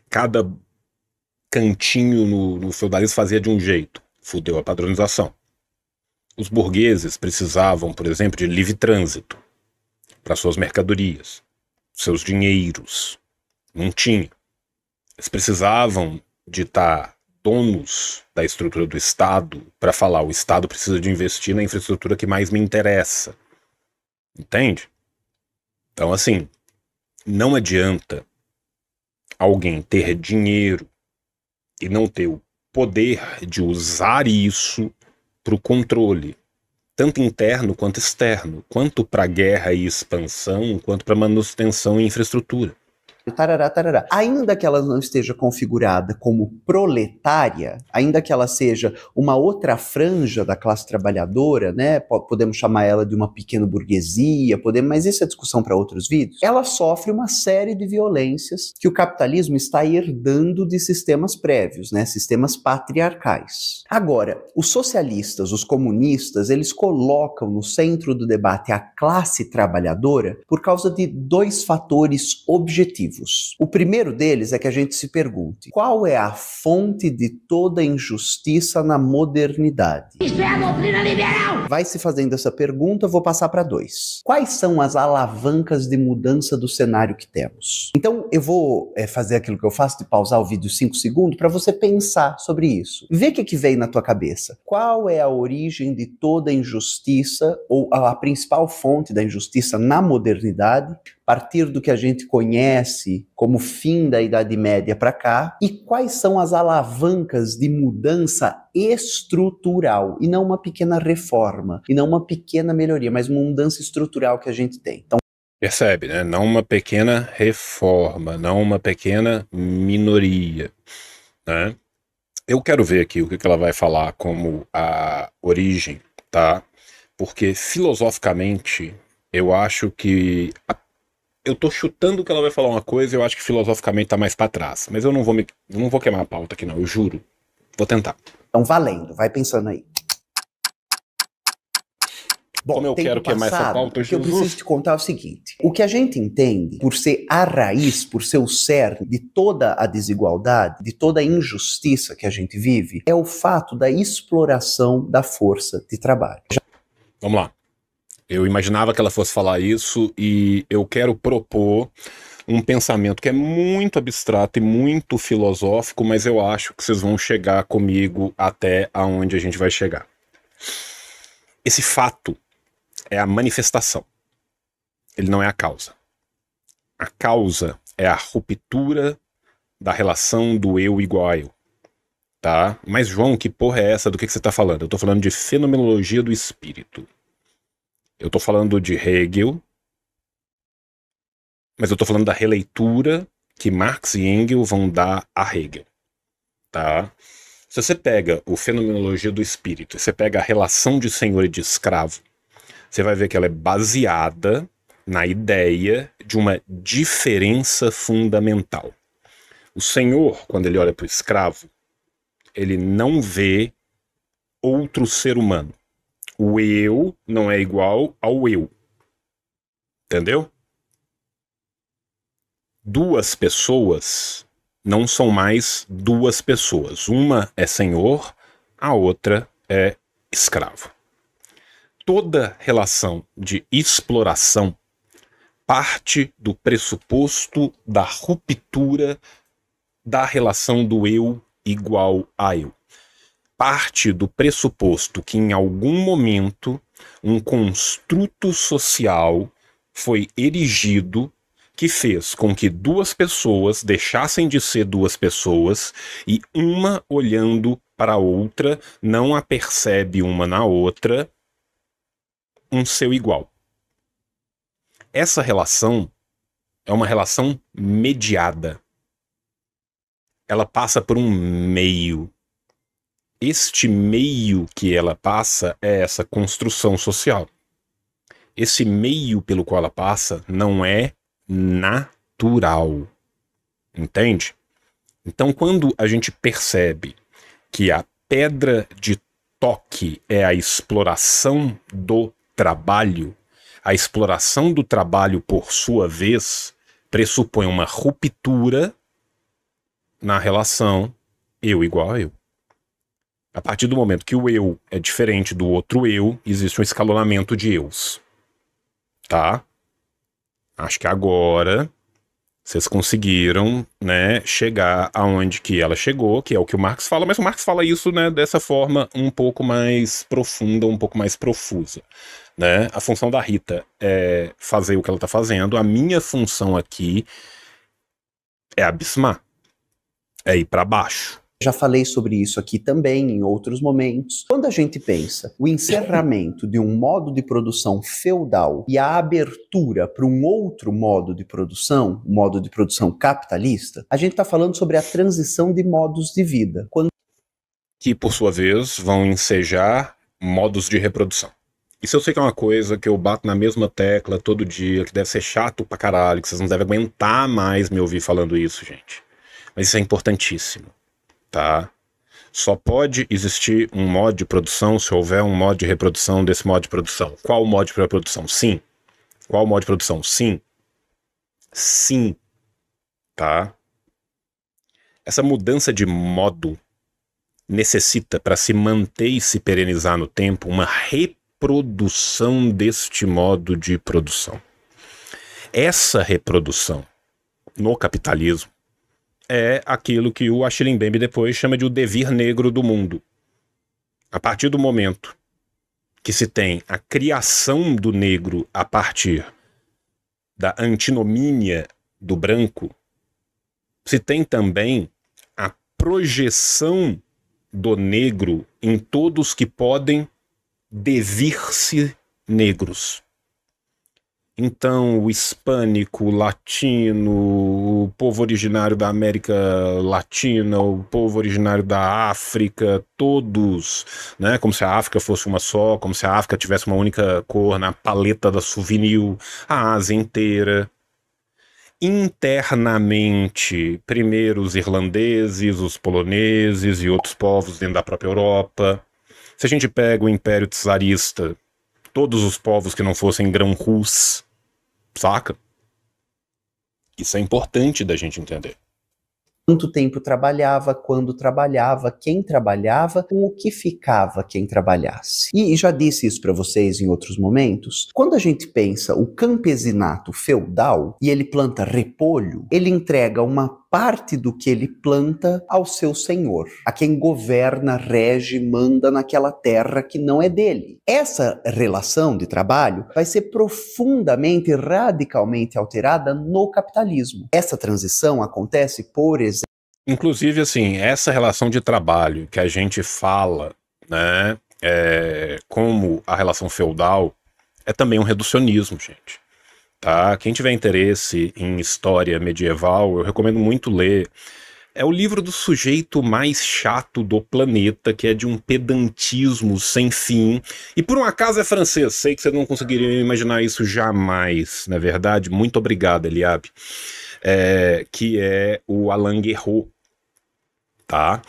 Cada cantinho no feudalismo fazia de um jeito. Fudeu a padronização. Os burgueses precisavam, por exemplo, de livre trânsito para suas mercadorias, seus dinheiros. Não tinha. Eles precisavam de estar donos da estrutura do Estado para falar, o Estado precisa de investir na infraestrutura que mais me interessa. Entende? Então, assim, não adianta alguém ter dinheiro e não ter o poder de usar isso para o controle, tanto interno quanto externo, quanto para guerra e expansão, quanto para manutenção e infraestrutura. Tarará, tarará. Ainda que ela não esteja configurada como proletária, ainda que ela seja uma outra franja da classe trabalhadora, né? Podemos chamar ela de uma pequena burguesia, mas isso é discussão para outros vídeos. Ela sofre uma série de violências que o capitalismo está herdando de sistemas prévios, né? Sistemas patriarcais. Agora, os socialistas, os comunistas, eles colocam no centro do debate a classe trabalhadora por causa de dois fatores objetivos. O primeiro deles é que a gente se pergunte, qual é a fonte de toda injustiça na modernidade? Isso é a doutrina liberal! Vai se fazendo essa pergunta, eu vou passar para dois. Quais são as alavancas de mudança do cenário que temos? Então, eu vou fazer aquilo que eu faço, de pausar o vídeo 5 segundos, para você pensar sobre isso. Vê o que veio na tua cabeça. Qual é a origem de toda injustiça, ou a principal fonte da injustiça na modernidade, a partir do que a gente conhece como fim da Idade Média para cá, e quais são as alavancas de mudança estrutural, e não uma pequena reforma, e não uma pequena melhoria, mas uma mudança estrutural que a gente tem. Então, percebe, né? Não uma pequena reforma, não uma pequena minoria, né? Eu quero ver aqui o que ela vai falar como a origem, tá? Porque filosoficamente eu acho que eu tô chutando que ela vai falar uma coisa e eu acho que filosoficamente tá mais pra trás. Mas eu não vou queimar a pauta aqui não, eu juro. Vou tentar. Então valendo, vai pensando aí. Bom, Como eu tempo quero queimar essa passado, pauta, o que eu Jesus. preciso te contar é o seguinte. O que a gente entende por ser a raiz, por ser o cerne de toda a desigualdade, de toda a injustiça que a gente vive, é o fato da exploração da força de trabalho. Vamos lá. Eu imaginava que ela fosse falar isso e eu quero propor um pensamento que é muito abstrato e muito filosófico, mas eu acho que vocês vão chegar comigo até aonde a gente vai chegar. Esse fato é a manifestação. Ele não é a causa. A causa é a ruptura da relação do eu igual a eu. Tá? Mas, João, que porra é essa? Do que você está falando? Eu estou falando de fenomenologia do espírito. Eu estou falando de Hegel, mas eu estou falando da releitura que Marx e Engels vão dar a Hegel. Tá? Se você pega o fenomenologia do espírito, você pega a relação de senhor e de escravo, você vai ver que ela é baseada na ideia de uma diferença fundamental. O senhor, quando ele olha para o escravo, ele não vê outro ser humano. O eu não é igual ao eu. Entendeu? Duas pessoas não são mais duas pessoas. Uma é senhor, a outra é escravo. Toda relação de exploração parte do pressuposto da ruptura da relação do eu igual a eu. Parte do pressuposto que em algum momento um construto social foi erigido que fez com que duas pessoas deixassem de ser duas pessoas e uma olhando para a outra não a percebe uma na outra um seu igual. Essa relação é uma relação mediada. Ela passa por um meio. Este meio que ela passa é essa construção social. Esse meio pelo qual ela passa não é natural. Entende? Então, quando a gente percebe que a pedra de toque é a exploração do trabalho, a exploração do trabalho, por sua vez, pressupõe uma ruptura na relação eu igual a eu. A partir do momento que o eu é diferente do outro eu, existe um escalonamento de eus. Tá? Acho que agora vocês conseguiram, né, chegar aonde que ela chegou, que é o que o Marx fala, mas o Marx fala isso, né, dessa forma um pouco mais profunda, um pouco mais profusa. Né? A função da Rita é fazer o que ela está fazendo, a minha função aqui é abismar, é ir para baixo. Já falei sobre isso aqui também em outros momentos. Quando a gente pensa o encerramento de um modo de produção feudal e a abertura para um outro modo de produção, o modo de produção capitalista, a gente está falando sobre a transição de modos de vida. Que, por sua vez, vão ensejar modos de reprodução. Isso eu sei que é uma coisa que eu bato na mesma tecla todo dia, que deve ser chato pra caralho, que vocês não devem aguentar mais me ouvir falando isso, gente. Mas isso é importantíssimo. Tá? Só pode existir um modo de produção se houver um modo de reprodução desse modo de produção. Qual o modo de reprodução? Sim. Qual o modo de produção? Sim. Sim. Tá? Essa mudança de modo necessita, para se manter e se perenizar no tempo, uma reprodução deste modo de produção. Essa reprodução no capitalismo é aquilo que o Achille Mbembe depois chama de o devir negro do mundo. A partir do momento que se tem a criação do negro a partir da antinomínia do branco, se tem também a projeção do negro em todos que podem devir-se negros. Então, o hispânico, o latino, o povo originário da América Latina, o povo originário da África, todos, né? Como se a África fosse uma só, como se a África tivesse uma única cor na paleta da Souvenir, a Ásia inteira. Internamente, primeiro os irlandeses, os poloneses e outros povos dentro da própria Europa. Se a gente pega o Império Czarista, todos os povos que não fossem grão-rus, saca? Isso é importante da gente entender. Quanto tempo trabalhava, quando trabalhava, quem trabalhava, com o que ficava quem trabalhasse. E já disse isso para vocês em outros momentos. Quando a gente pensa o campesinato feudal e ele planta repolho, ele entrega uma parte do que ele planta ao seu senhor, a quem governa, rege, manda naquela terra que não é dele. Essa relação de trabalho vai ser profundamente e radicalmente alterada no capitalismo. Essa transição acontece, por exemplo, inclusive, assim, essa relação de trabalho que a gente fala, né, como a relação feudal, é também um reducionismo, gente. Tá? Quem tiver interesse em história medieval, eu recomendo muito ler. É o livro do sujeito mais chato do planeta, que é de um pedantismo sem fim. E por um acaso é francês. Sei que você não conseguiria imaginar isso jamais, na verdade. Muito obrigado, Eliabe. Que é o Alain Guerreau. Tá?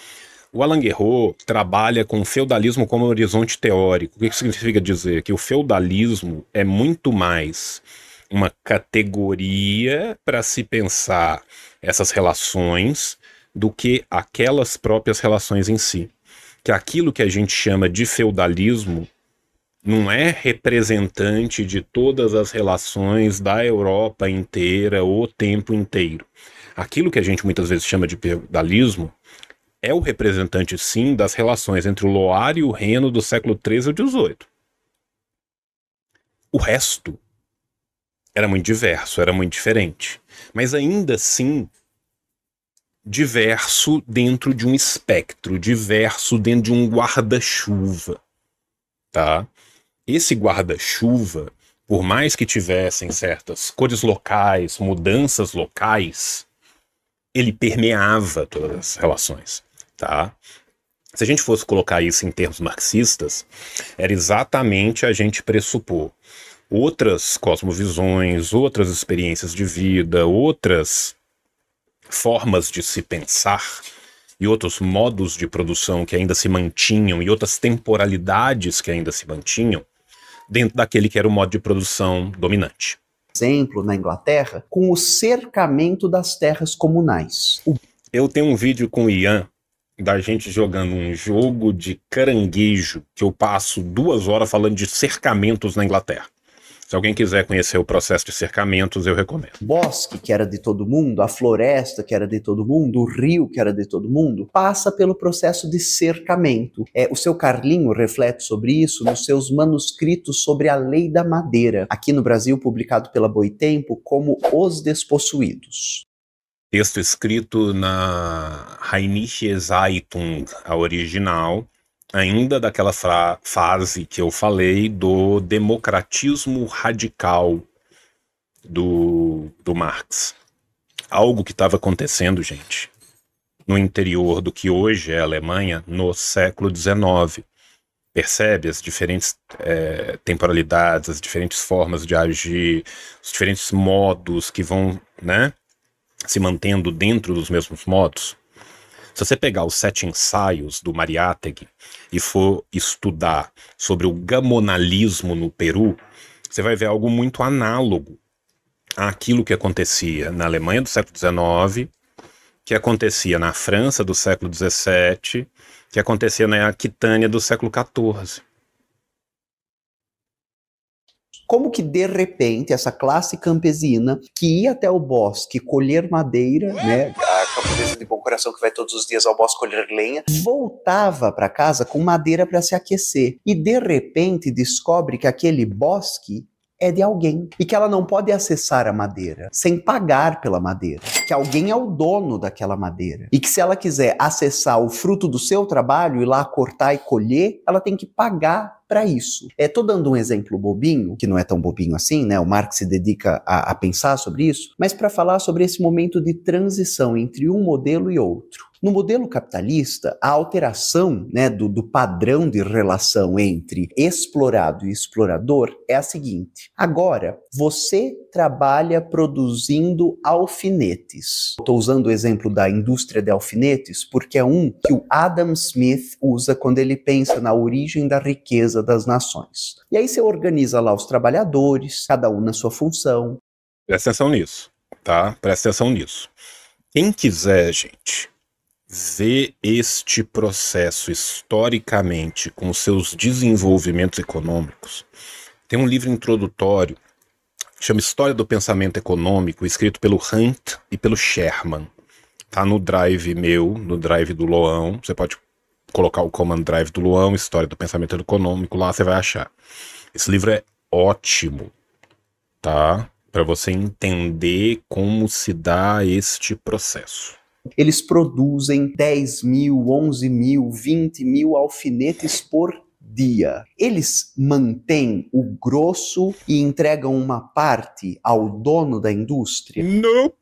O Alain Guerreau trabalha com o feudalismo como horizonte teórico. O que isso significa dizer? Que o feudalismo é muito mais uma categoria para se pensar essas relações do que aquelas próprias relações em si. Que aquilo que a gente chama de feudalismo não é representante de todas as relações da Europa inteira o tempo inteiro. Aquilo que a gente muitas vezes chama de feudalismo é o representante, sim, das relações entre o Loire e o Reno do século XIII e XVIII. O resto era muito diverso, era muito diferente. Mas ainda assim, diverso dentro de um espectro, diverso dentro de um guarda-chuva. Tá? Esse guarda-chuva, por mais que tivessem certas cores locais, mudanças locais, ele permeava todas as relações. Tá? Se a gente fosse colocar isso em termos marxistas, era exatamente a gente pressupor outras cosmovisões, outras experiências de vida, outras formas de se pensar e outros modos de produção que ainda se mantinham e outras temporalidades que ainda se mantinham dentro daquele que era o modo de produção dominante. Exemplo, na Inglaterra, com o cercamento das terras comunais. Eu tenho um vídeo com o Ian da gente jogando um jogo de caranguejo que eu passo 2 horas falando de cercamentos na Inglaterra. Se alguém quiser conhecer o processo de cercamentos, eu recomendo. O bosque, que era de todo mundo, a floresta, que era de todo mundo, o rio, que era de todo mundo, passa pelo processo de cercamento. O seu Carlinho reflete sobre isso nos seus manuscritos sobre a Lei da Madeira, aqui no Brasil publicado pela Boitempo como Os Despossuídos. Texto escrito na Rheinische Zeitung, a original, ainda daquela fase que eu falei do democratismo radical do Marx. Algo que estava acontecendo, gente, no interior do que hoje é a Alemanha, no século XIX. Percebe as diferentes temporalidades, as diferentes formas de agir, os diferentes modos que vão, né, se mantendo dentro dos mesmos modos? Se você pegar os 7 ensaios do Mariátegui e for estudar sobre o gamonalismo no Peru, você vai ver algo muito análogo àquilo que acontecia na Alemanha do século XIX, que acontecia na França do século XVII, que acontecia na Aquitânia do século XIV. Como que, de repente, essa classe campesina que ia até o bosque colher madeira, né, a camponesa de bom coração que vai todos os dias ao bosque colher lenha, voltava para casa com madeira para se aquecer. E, de repente, descobre que aquele bosque é de alguém e que ela não pode acessar a madeira sem pagar pela madeira, que alguém é o dono daquela madeira e que se ela quiser acessar o fruto do seu trabalho, ir lá cortar e colher, ela tem que pagar para isso. Tô dando um exemplo bobinho, que não é tão bobinho assim, né? O Marx se dedica a pensar sobre isso, mas para falar sobre esse momento de transição entre um modelo e outro. No modelo capitalista, a alteração, né, do padrão de relação entre explorado e explorador é a seguinte: agora você trabalha produzindo alfinetes. Estou usando o exemplo da indústria de alfinetes porque é um que o Adam Smith usa quando ele pensa na origem da riqueza das nações. E aí você organiza lá os trabalhadores, cada um na sua função. Presta atenção nisso, tá? Presta atenção nisso. Quem quiser, gente, ver este processo historicamente com seus desenvolvimentos econômicos, tem um livro introdutório que chama História do Pensamento Econômico, escrito pelo Hunt e pelo Sherman. Tá no drive meu, no drive do Loão. Você pode colocar o command drive do Loão, História do Pensamento Econômico, lá você vai achar. Esse livro é ótimo, tá? Para você entender como se dá este processo. Eles produzem 10 mil, 11 mil, 20 mil alfinetes por dia. Eles mantêm o grosso e entregam uma parte ao dono da indústria? Não.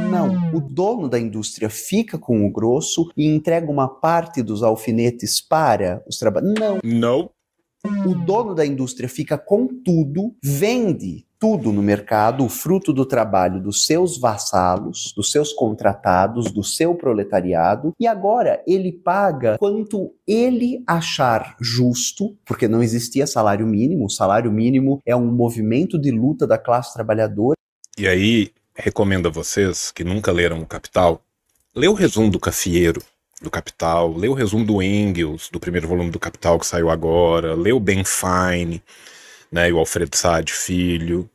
Não. O dono da indústria fica com o grosso e entrega uma parte dos alfinetes para os trabalhadores? Não. Não. O dono da indústria fica com tudo, vende tudo no mercado, o fruto do trabalho dos seus vassalos, dos seus contratados, do seu proletariado, e agora ele paga quanto ele achar justo, porque não existia salário mínimo. O salário mínimo é um movimento de luta da classe trabalhadora. E aí, recomendo a vocês que nunca leram o Capital, lê o resumo do Cafiero, do Capital, lê o resumo do Engels, do primeiro volume do Capital que saiu agora, lê o Ben Fine, né, e o Alfredo Saad Filho.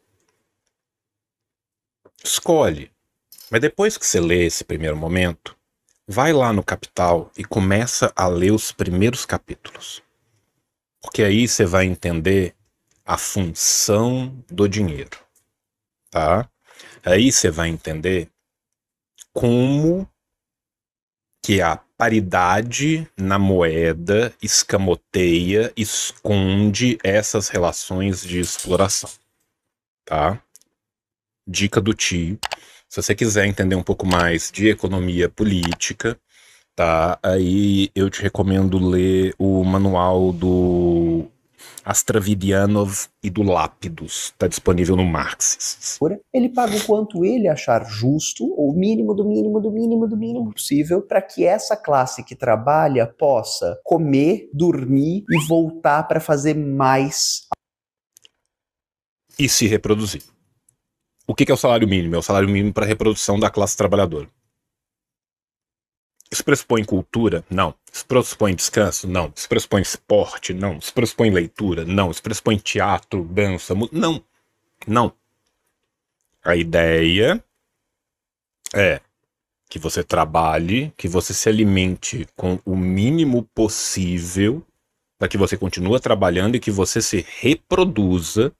Escolhe. Mas depois que você lê esse primeiro momento, vai lá no Capital e começa a ler os primeiros capítulos. Porque aí você vai entender a função do dinheiro, tá? Aí você vai entender como que a paridade na moeda escamoteia, esconde essas relações de exploração, tá? Dica do tio. Se você quiser entender um pouco mais de economia política, tá? Aí eu te recomendo ler o manual do Astravidianov e do Lápidos. Está disponível no Marxist. Ele paga o quanto ele achar justo, o mínimo do mínimo do mínimo do mínimo possível, para que essa classe que trabalha possa comer, dormir e voltar para fazer mais. E se reproduzir. O que é o salário mínimo? É o salário mínimo para a reprodução da classe trabalhadora. Isso pressupõe cultura? Não. Isso pressupõe descanso? Não. Isso pressupõe esporte? Não. Isso pressupõe leitura? Não. Isso pressupõe teatro, dança? Não. Não. A ideia é que você trabalhe, que você se alimente com o mínimo possível para que você continue trabalhando e que você se reproduza,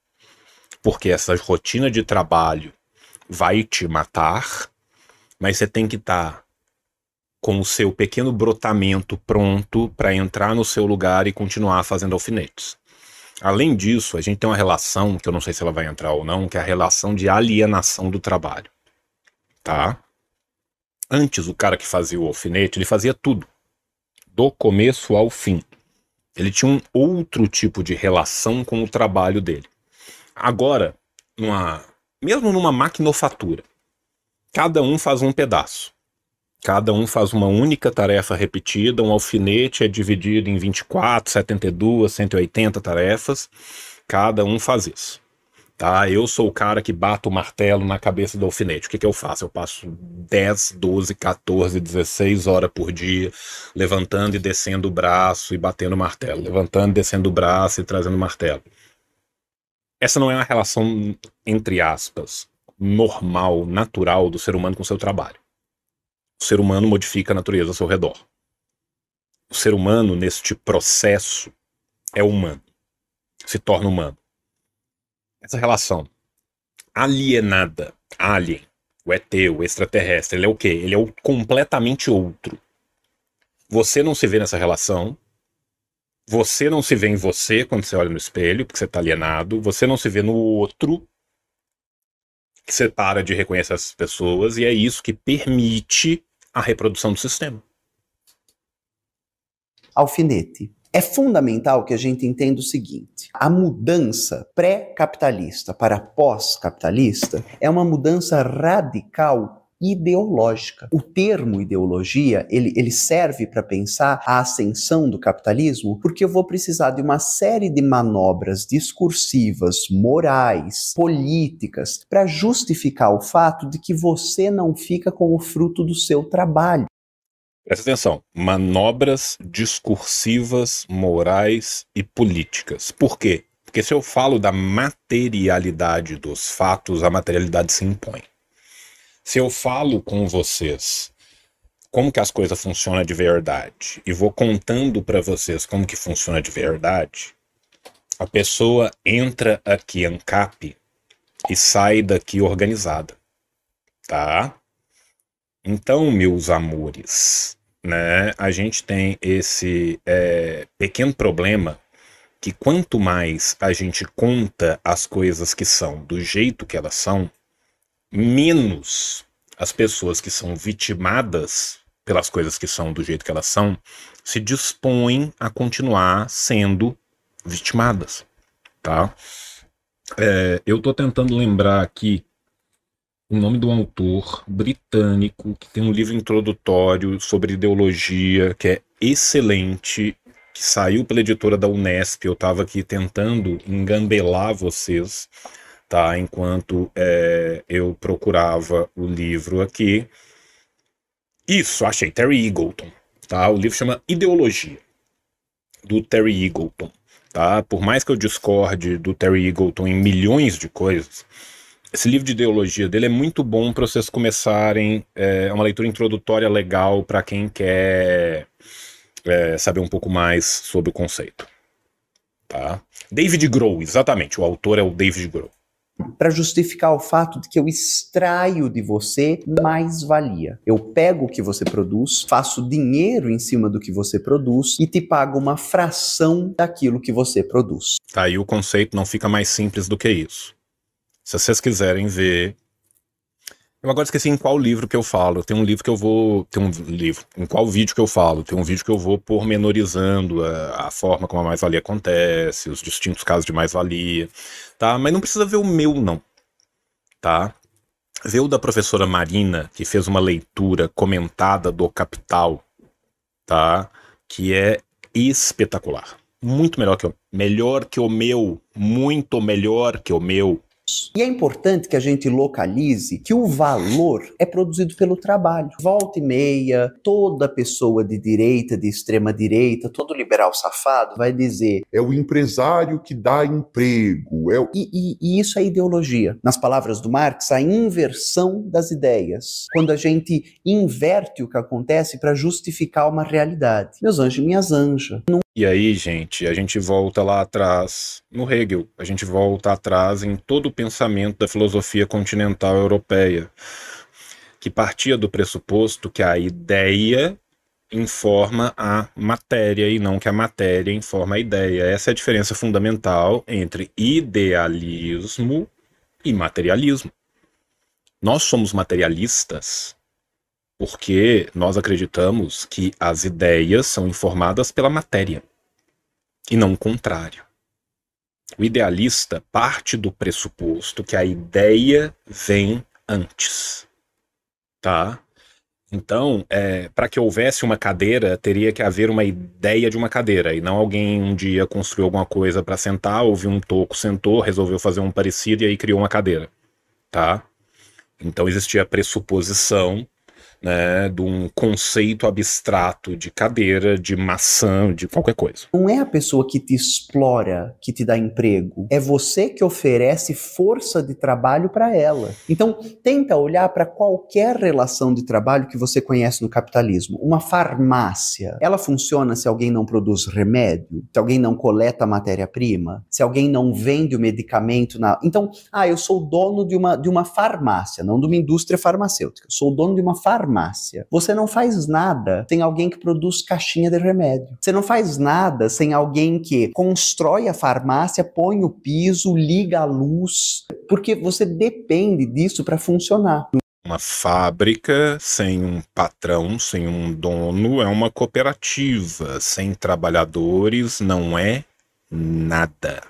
porque essa rotina de trabalho vai te matar, mas você tem que estar com o seu pequeno brotamento pronto para entrar no seu lugar e continuar fazendo alfinetes. Além disso, a gente tem uma relação, que eu não sei se ela vai entrar ou não, que é a relação de alienação do trabalho. Tá? Antes, o cara que fazia o alfinete, ele fazia tudo. Do começo ao fim. Ele tinha um outro tipo de relação com o trabalho dele. Agora, mesmo numa maquinofatura, cada um faz um pedaço. Cada um faz uma única tarefa repetida, um alfinete é dividido em 24, 72, 180 tarefas, cada um faz isso. Tá? Eu sou o cara que bato o martelo na cabeça do alfinete. O que eu faço? Eu passo 10, 12, 14, 16 horas por dia, levantando e descendo o braço e batendo o martelo, levantando e descendo o braço e trazendo o martelo. Essa não é uma relação, entre aspas, normal, natural do ser humano com o seu trabalho. O ser humano modifica a natureza ao seu redor. O ser humano, neste processo, é humano. Se torna humano. Essa relação alienada, alien, o ET, o extraterrestre, ele é o quê? Ele é o completamente outro. Você não se vê nessa relação. Você não se vê em você quando você olha no espelho, porque você está alienado. Você não se vê no outro, que você para de reconhecer essas pessoas. E é isso que permite a reprodução do sistema. alfinete. É fundamental que a gente entenda o seguinte: a mudança pré-capitalista para pós-capitalista é uma mudança radical ideológica. O termo ideologia, ele serve para pensar a ascensão do capitalismo, porque eu vou precisar de uma série de manobras discursivas, morais, políticas, para justificar o fato de que você não fica com o fruto do seu trabalho. Presta atenção, manobras discursivas, morais e políticas. Por quê? Porque se eu falo da materialidade dos fatos, a materialidade se impõe. Se eu falo com vocês como que as coisas funcionam de verdade e vou contando para vocês como que funciona de verdade, a pessoa entra aqui ANCAP e sai daqui organizada, tá? Então, meus amores, né, a gente tem esse pequeno problema que quanto mais a gente conta as coisas que são do jeito que elas são, menos as pessoas que são vitimadas pelas coisas que são do jeito que elas são se dispõem a continuar sendo vitimadas, tá? Eu tô tentando lembrar aqui o nome do autor britânico que tem um livro introdutório sobre ideologia que é excelente, que saiu pela editora da Unesp. Eu tava aqui tentando engambelar vocês, tá? Enquanto eu procurava o livro aqui. Isso, achei, Terry Eagleton, tá? O livro chama Ideologia, do Terry Eagleton, tá? Por mais que eu discorde do Terry Eagleton em milhões de coisas, esse livro de ideologia dele é muito bom para vocês começarem, é uma leitura introdutória legal para quem quer saber um pouco mais sobre o conceito, tá? David Grohl, exatamente, o autor é o David Grohl. Para justificar o fato de que eu extraio de você mais-valia. Eu pego o que você produz, faço dinheiro em cima do que você produz e te pago uma fração daquilo que você produz. Tá, aí o conceito não fica mais simples do que isso. Se vocês quiserem ver... Eu agora esqueci em qual livro que eu falo. Tem um livro que eu vou... Tem um livro. Em qual vídeo que eu falo. Tem um vídeo que eu vou pormenorizando a forma como a mais-valia acontece, os distintos casos de mais-valia, tá? Mas não precisa ver o meu, não, tá? Vê o da professora Marina, que fez uma leitura comentada do Capital, tá? Que é espetacular. Muito melhor que o meu. Muito melhor que o meu. E é importante que a gente localize que o valor é produzido pelo trabalho. Volta e meia, toda pessoa de direita, de extrema direita, todo liberal safado vai dizer: é o empresário que dá emprego. E isso é ideologia. Nas palavras do Marx, a inversão das ideias. Quando a gente inverte o que acontece para justificar uma realidade. Meus anjos e minhas anjas. E aí, gente, a gente volta lá atrás, no Hegel, a gente volta atrás em todo o pensamento da filosofia continental europeia, que partia do pressuposto que a ideia informa a matéria e não que a matéria informa a ideia. Essa é a diferença fundamental entre idealismo e materialismo. Nós somos materialistas porque nós acreditamos que as ideias são informadas pela matéria, e não o contrário. O idealista parte do pressuposto que a ideia vem antes, tá? Então, para que houvesse uma cadeira, teria que haver uma ideia de uma cadeira, e não alguém um dia construiu alguma coisa para sentar, ouviu um toco, sentou, resolveu fazer um parecido e aí criou uma cadeira, tá? Então existia a pressuposição, né, de um conceito abstrato de cadeira, de maçã, de qualquer coisa. Não é a pessoa que te explora, que te dá emprego. É você que oferece força de trabalho para ela. Então, tenta olhar para qualquer relação de trabalho que você conhece no capitalismo. Uma farmácia, ela funciona se alguém não produz remédio? Se alguém não coleta matéria-prima? Se alguém não vende o medicamento? Então, eu sou dono de uma farmácia, não de uma indústria farmacêutica. Eu sou dono de uma farmácia. Você não faz nada sem alguém que produz caixinha de remédio. Você não faz nada sem alguém que constrói a farmácia, põe o piso, liga a luz, porque você depende disso para funcionar. Uma fábrica sem um patrão, sem um dono, é uma cooperativa. Sem trabalhadores não é nada.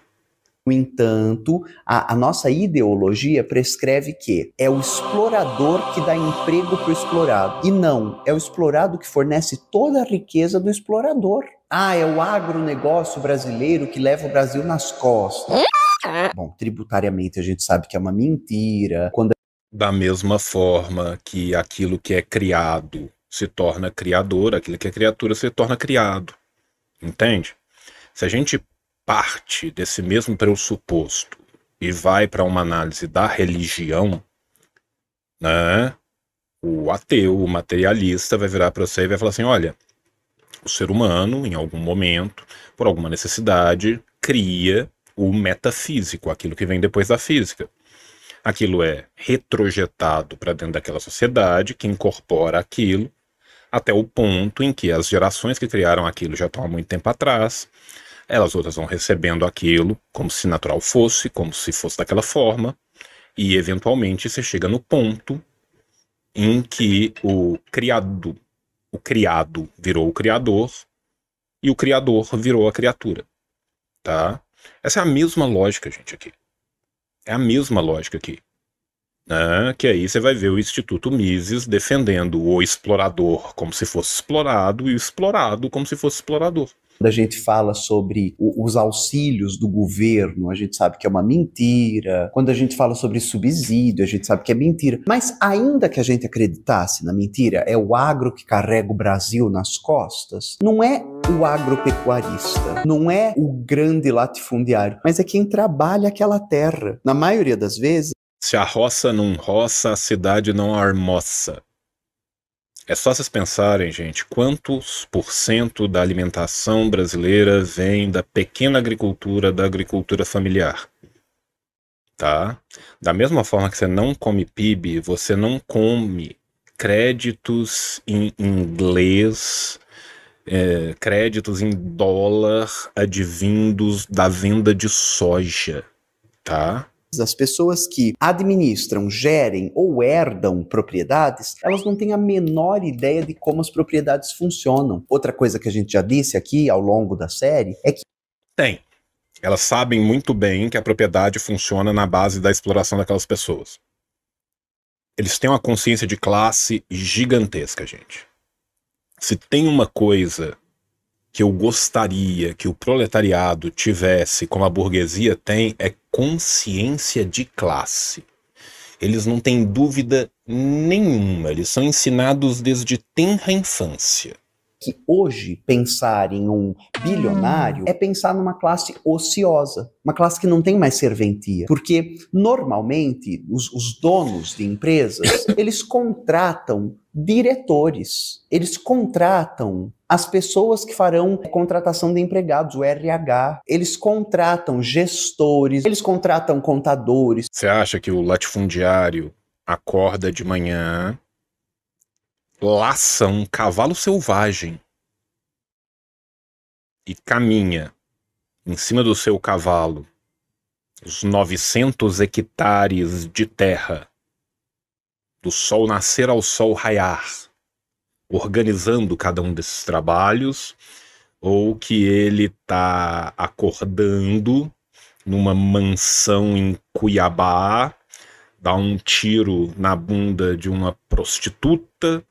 No entanto, a nossa ideologia prescreve que é o explorador que dá emprego para o explorado. E não, é o explorado que fornece toda a riqueza do explorador. Ah, é o agronegócio brasileiro que leva o Brasil nas costas. Bom, tributariamente a gente sabe que é uma mentira. Da mesma forma que aquilo que é criado se torna criador, aquilo que é criatura se torna criado. Entende? Se a gente parte desse mesmo pressuposto e vai para uma análise da religião, né, o ateu, o materialista vai virar para você e vai falar assim, olha, o ser humano, em algum momento, por alguma necessidade, cria o metafísico, aquilo que vem depois da física. Aquilo é retrojetado para dentro daquela sociedade, que incorpora aquilo, até o ponto em que as gerações que criaram aquilo já estão há muito tempo atrás, elas outras vão recebendo aquilo como se natural fosse, como se fosse daquela forma, e eventualmente você chega no ponto em que o criado virou o criador e o criador virou a criatura, tá? Essa é a mesma lógica, gente, aqui. É a mesma lógica aqui. Né? Que aí você vai ver o Instituto Mises defendendo o explorador como se fosse explorado e o explorado como se fosse explorador. Quando a gente fala sobre os auxílios do governo, a gente sabe que é uma mentira. Quando a gente fala sobre subsídio, a gente sabe que é mentira. Mas ainda que a gente acreditasse na mentira, é o agro que carrega o Brasil nas costas, não é o agropecuarista, não é o grande latifundiário, mas é quem trabalha aquela terra. Na maioria das vezes, se a roça não roça, a cidade não armoça. É só vocês pensarem, gente, quantos % da alimentação brasileira vem da pequena agricultura, da agricultura familiar. Tá? Da mesma forma que você não come PIB, você não come créditos em inglês, créditos em dólar advindos da venda de soja, tá? as pessoas que administram, gerem ou herdam propriedades, elas não têm a menor ideia de como as propriedades funcionam. Outra coisa que a gente já disse aqui ao longo da série é que tem. Elas sabem muito bem que a propriedade funciona na base da exploração daquelas pessoas. Eles têm uma consciência de classe gigantesca, gente. Se tem uma coisa que eu gostaria que o proletariado tivesse, como a burguesia tem, é consciência de classe. Eles não têm dúvida nenhuma, eles são ensinados desde tenra infância. Que hoje pensar em um bilionário é pensar numa classe ociosa, uma classe que não tem mais serventia, porque normalmente os donos de empresas, eles contratam diretores, eles contratam as pessoas que farão contratação de empregados, o RH, eles contratam gestores, eles contratam contadores. Você acha que o latifundiário acorda de manhã, laça um cavalo selvagem e caminha em cima do seu cavalo os 900 hectares de terra, do sol nascer ao sol raiar, organizando cada um desses trabalhos, ou que ele tá acordando numa mansão em Cuiabá, dá um tiro na bunda de uma prostituta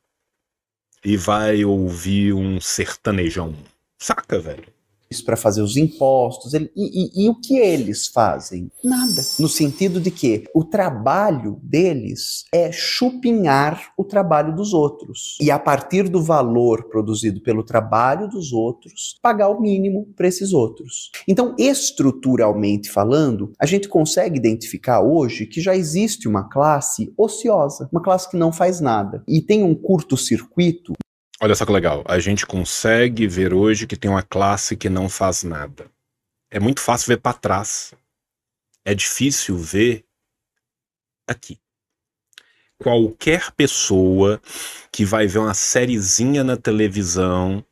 e vai ouvir um sertanejão. Saca, velho? Para fazer os impostos, e o que eles fazem? Nada. No sentido de que o trabalho deles é chupinhar o trabalho dos outros. E a partir do valor produzido pelo trabalho dos outros, pagar o mínimo para esses outros. Então, estruturalmente falando, a gente consegue identificar hoje que já existe uma classe ociosa, uma classe que não faz nada. E tem um curto-circuito. Olha só que legal, a gente consegue ver hoje que tem uma classe que não faz nada. É muito fácil ver para trás. É difícil ver aqui. Qualquer pessoa que vai ver uma sériezinha na televisão,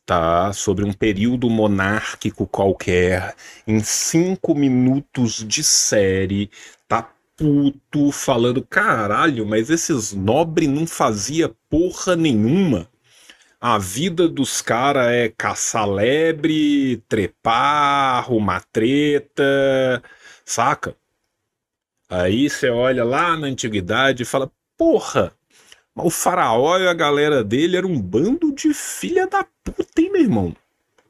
tá, sobre um período monárquico qualquer, em 5 minutos de série, tá puto falando, caralho, mas esses nobres não fazia porra nenhuma. A vida dos caras é caçar lebre, trepar, arrumar treta, saca? Aí você olha lá na antiguidade e fala, porra, mas o faraó e a galera dele era um bando de filha da puta, hein, meu irmão?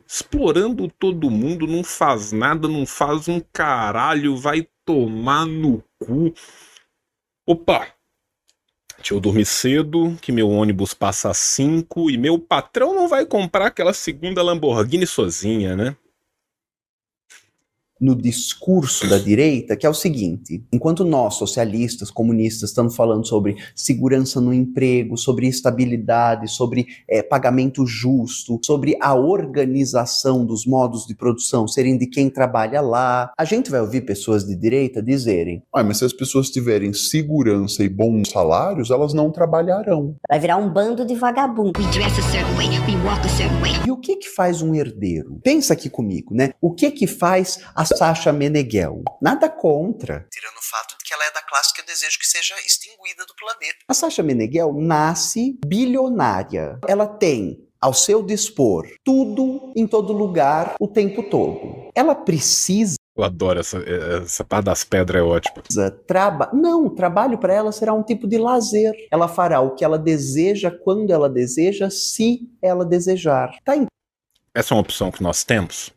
Explorando todo mundo, não faz nada, não faz um caralho, vai tomar no cu. Opa, deixa eu dormir cedo, que meu ônibus passa às 5 e meu patrão não vai comprar aquela segunda Lamborghini sozinha, né? No discurso da direita, que é o seguinte: enquanto nós, socialistas, comunistas, estamos falando sobre segurança no emprego, sobre estabilidade, sobre pagamento justo, sobre a organização dos modos de produção serem de quem trabalha lá, a gente vai ouvir pessoas de direita dizerem: Mas se as pessoas tiverem segurança e bons salários, elas não trabalharão. Vai virar um bando de vagabundo. e o que faz um herdeiro? Pensa aqui comigo, né? O que faz a Sasha Meneghel? Nada contra, tirando o fato de que ela é da classe que eu desejo que seja extinguida do planeta. A Sasha Meneghel nasce bilionária. Ela tem ao seu dispor tudo em todo lugar o tempo todo. Ela precisa Eu adoro essa parte das pedras, é ótimo. Não, trabalho para ela será um tipo de lazer. Ela fará o que ela deseja, quando ela deseja, se ela desejar. Essa é uma opção que nós temos.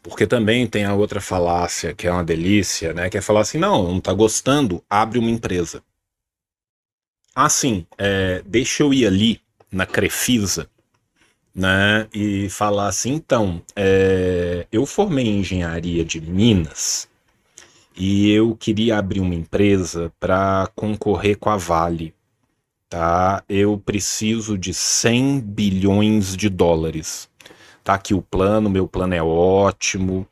Porque também tem a outra falácia, que é uma delícia, né? Que é falar assim, não tá gostando, abre uma empresa. Ah, sim, deixa eu ir ali na Crefisa, né? E falar assim, então, eu formei em engenharia de Minas e eu queria abrir uma empresa para concorrer com a Vale, tá? Eu preciso de 100 bilhões de dólares. Tá aqui o plano, meu plano é ótimo,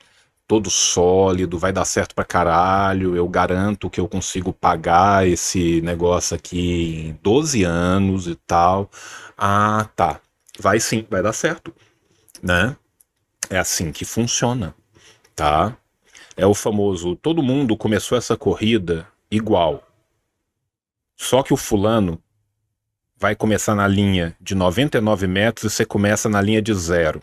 todo sólido, vai dar certo pra caralho, eu garanto que eu consigo pagar esse negócio aqui em 12 anos e tal. Ah, tá. Vai sim, vai dar certo, né? É assim que funciona, tá? É o famoso, todo mundo começou essa corrida igual. Só que o fulano vai começar na linha de 99 metros e você começa na linha de 0.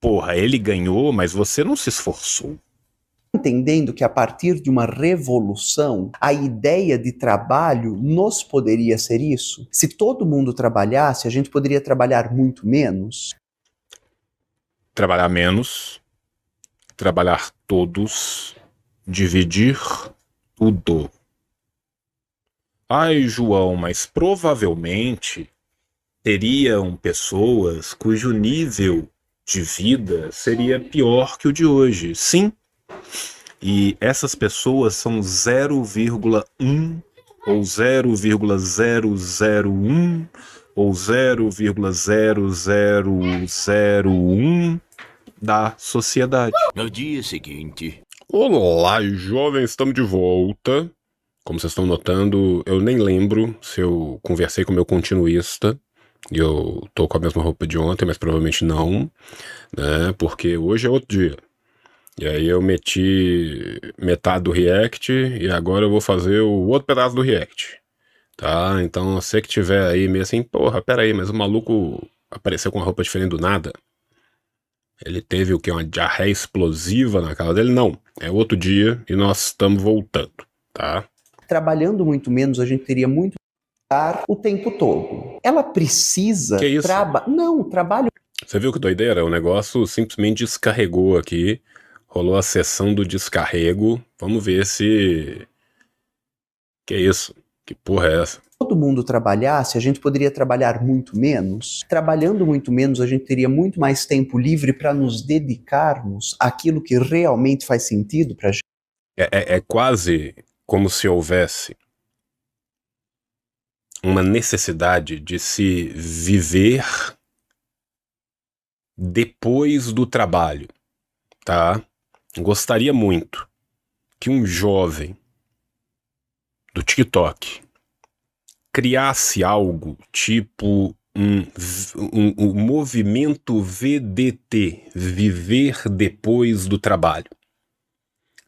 Porra, ele ganhou, mas você não se esforçou. Entendendo que a partir de uma revolução, a ideia de trabalho nos poderia ser isso? Se todo mundo trabalhasse, a gente poderia trabalhar muito menos? Trabalhar menos, trabalhar todos, dividir tudo. Ai, João, mas provavelmente teriam pessoas cujo nível de vida seria pior que o de hoje. Sim. E essas pessoas são 0,1 ou 0,001 ou 0,0001 da sociedade. No dia seguinte... Olá, jovens, estamos de volta. Como vocês estão notando, eu nem lembro se eu conversei com o meu continuista e eu tô com a mesma roupa de ontem, mas provavelmente não, né? Porque hoje é outro dia. E aí eu meti metade do react e agora eu vou fazer o outro pedaço do react, tá? Então você que tiver aí meio assim, porra, pera aí, mas o maluco apareceu com uma roupa diferente do nada? Ele teve o que? Uma diarreia explosiva na casa dele? Não, é outro dia e nós estamos voltando, tá? Trabalhando muito menos, a gente teria muito o tempo todo. Ela precisa... Que isso? Não, trabalho... Você viu que doideira? O negócio simplesmente descarregou aqui. Rolou a sessão do descarrego. Vamos ver se... Que isso? Que porra é essa? Todo mundo trabalhasse, a gente poderia trabalhar muito menos. Trabalhando muito menos, a gente teria muito mais tempo livre para nos dedicarmos àquilo que realmente faz sentido pra gente. É quase como se houvesse uma necessidade de se viver depois do trabalho, tá? Gostaria muito que um jovem do TikTok criasse algo tipo um movimento VDT, viver depois do trabalho.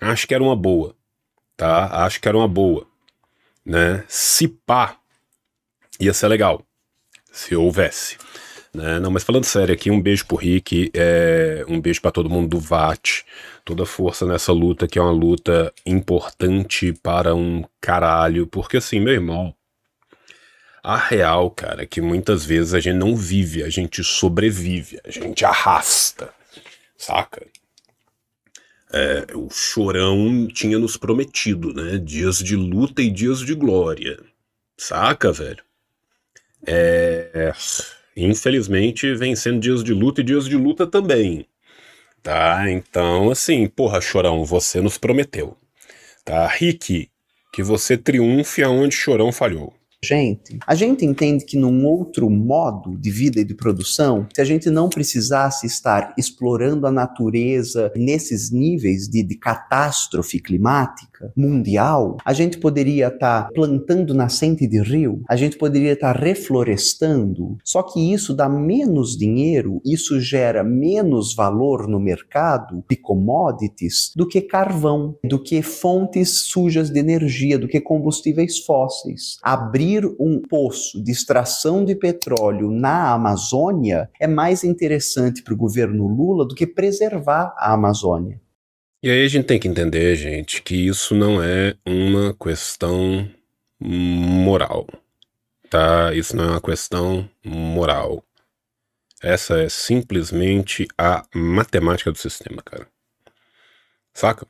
Acho que era uma boa, tá? Acho que era uma boa, né? Se pá, ia ser legal, se houvesse, né? Não, mas falando sério aqui, um beijo pro Rick, um beijo pra todo mundo do VAT, toda força nessa luta, que é uma luta importante para um caralho, porque assim, meu irmão, a real, cara, é que muitas vezes a gente não vive, a gente sobrevive, a gente arrasta, saca? O Chorão tinha nos prometido, né? Dias de luta e dias de glória, saca, velho? Infelizmente vem sendo dias de luta e dias de luta também, tá? Então, assim, porra, Chorão, você nos prometeu, tá? Rick, que você triunfe aonde Chorão falhou. Gente, a gente entende que num outro modo de vida e de produção, se a gente não precisasse estar explorando a natureza nesses níveis de catástrofe climática mundial, a gente poderia estar plantando nascente de rio, a gente poderia estar reflorestando, só que isso dá menos dinheiro, isso gera menos valor no mercado de commodities do que carvão, do que fontes sujas de energia, do que combustíveis fósseis. Abrir um poço de extração de petróleo na Amazônia é mais interessante para o governo Lula do que preservar a Amazônia. E aí a gente tem que entender, gente, que isso não é uma questão moral, tá? Isso não é uma questão moral. Essa é simplesmente a matemática do sistema, cara. Saca?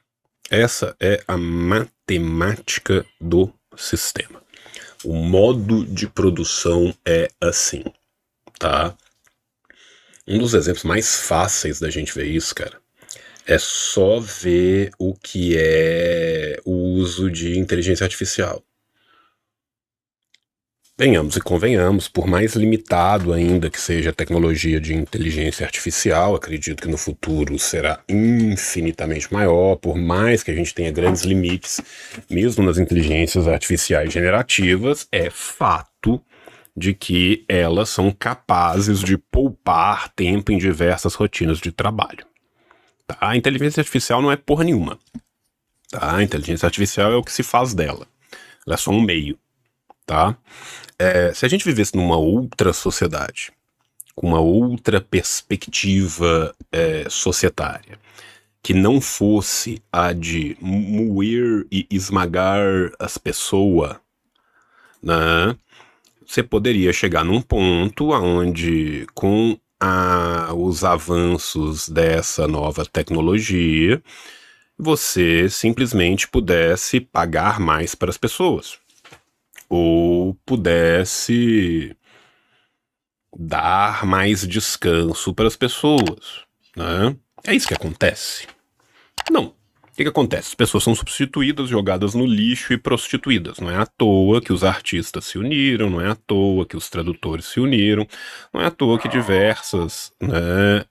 Essa é a matemática do sistema. O modo de produção é assim, tá? Um dos exemplos mais fáceis da gente ver isso, cara, é só ver o que é o uso de inteligência artificial. Venhamos e convenhamos, por mais limitado ainda que seja a tecnologia de inteligência artificial, acredito que no futuro será infinitamente maior, por mais que a gente tenha grandes limites, mesmo nas inteligências artificiais generativas, é fato de que elas são capazes de poupar tempo em diversas rotinas de trabalho. Tá? A inteligência artificial não é porra nenhuma. Tá? A inteligência artificial é o que se faz dela. Ela é só um meio. Tá? Se a gente vivesse numa outra sociedade, com uma outra perspectiva societária, que não fosse a de moer e esmagar as pessoas, né? Você poderia chegar num ponto onde, com os avanços dessa nova tecnologia, você simplesmente pudesse pagar mais para as pessoas. Ou pudesse dar mais descanso para as pessoas, né? É isso que acontece? Não. O que acontece? As pessoas são substituídas, jogadas no lixo e prostituídas. Não é à toa que os artistas se uniram, não é à toa que os tradutores se uniram, não é à toa que diversas, né,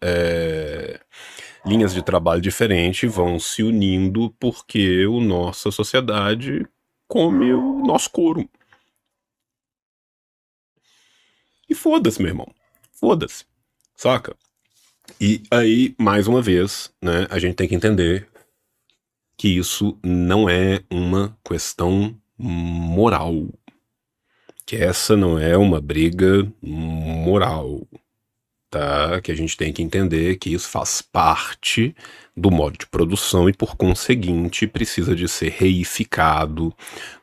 linhas de trabalho diferentes vão se unindo porque a nossa sociedade come o nosso couro. E foda-se, meu irmão. Foda-se. Saca? E aí, mais uma vez, né, a gente tem que entender que isso não é uma questão moral. Que essa não é uma briga moral. Tá? Que a gente tem que entender que isso faz parte do modo de produção e, por conseguinte, precisa de ser reificado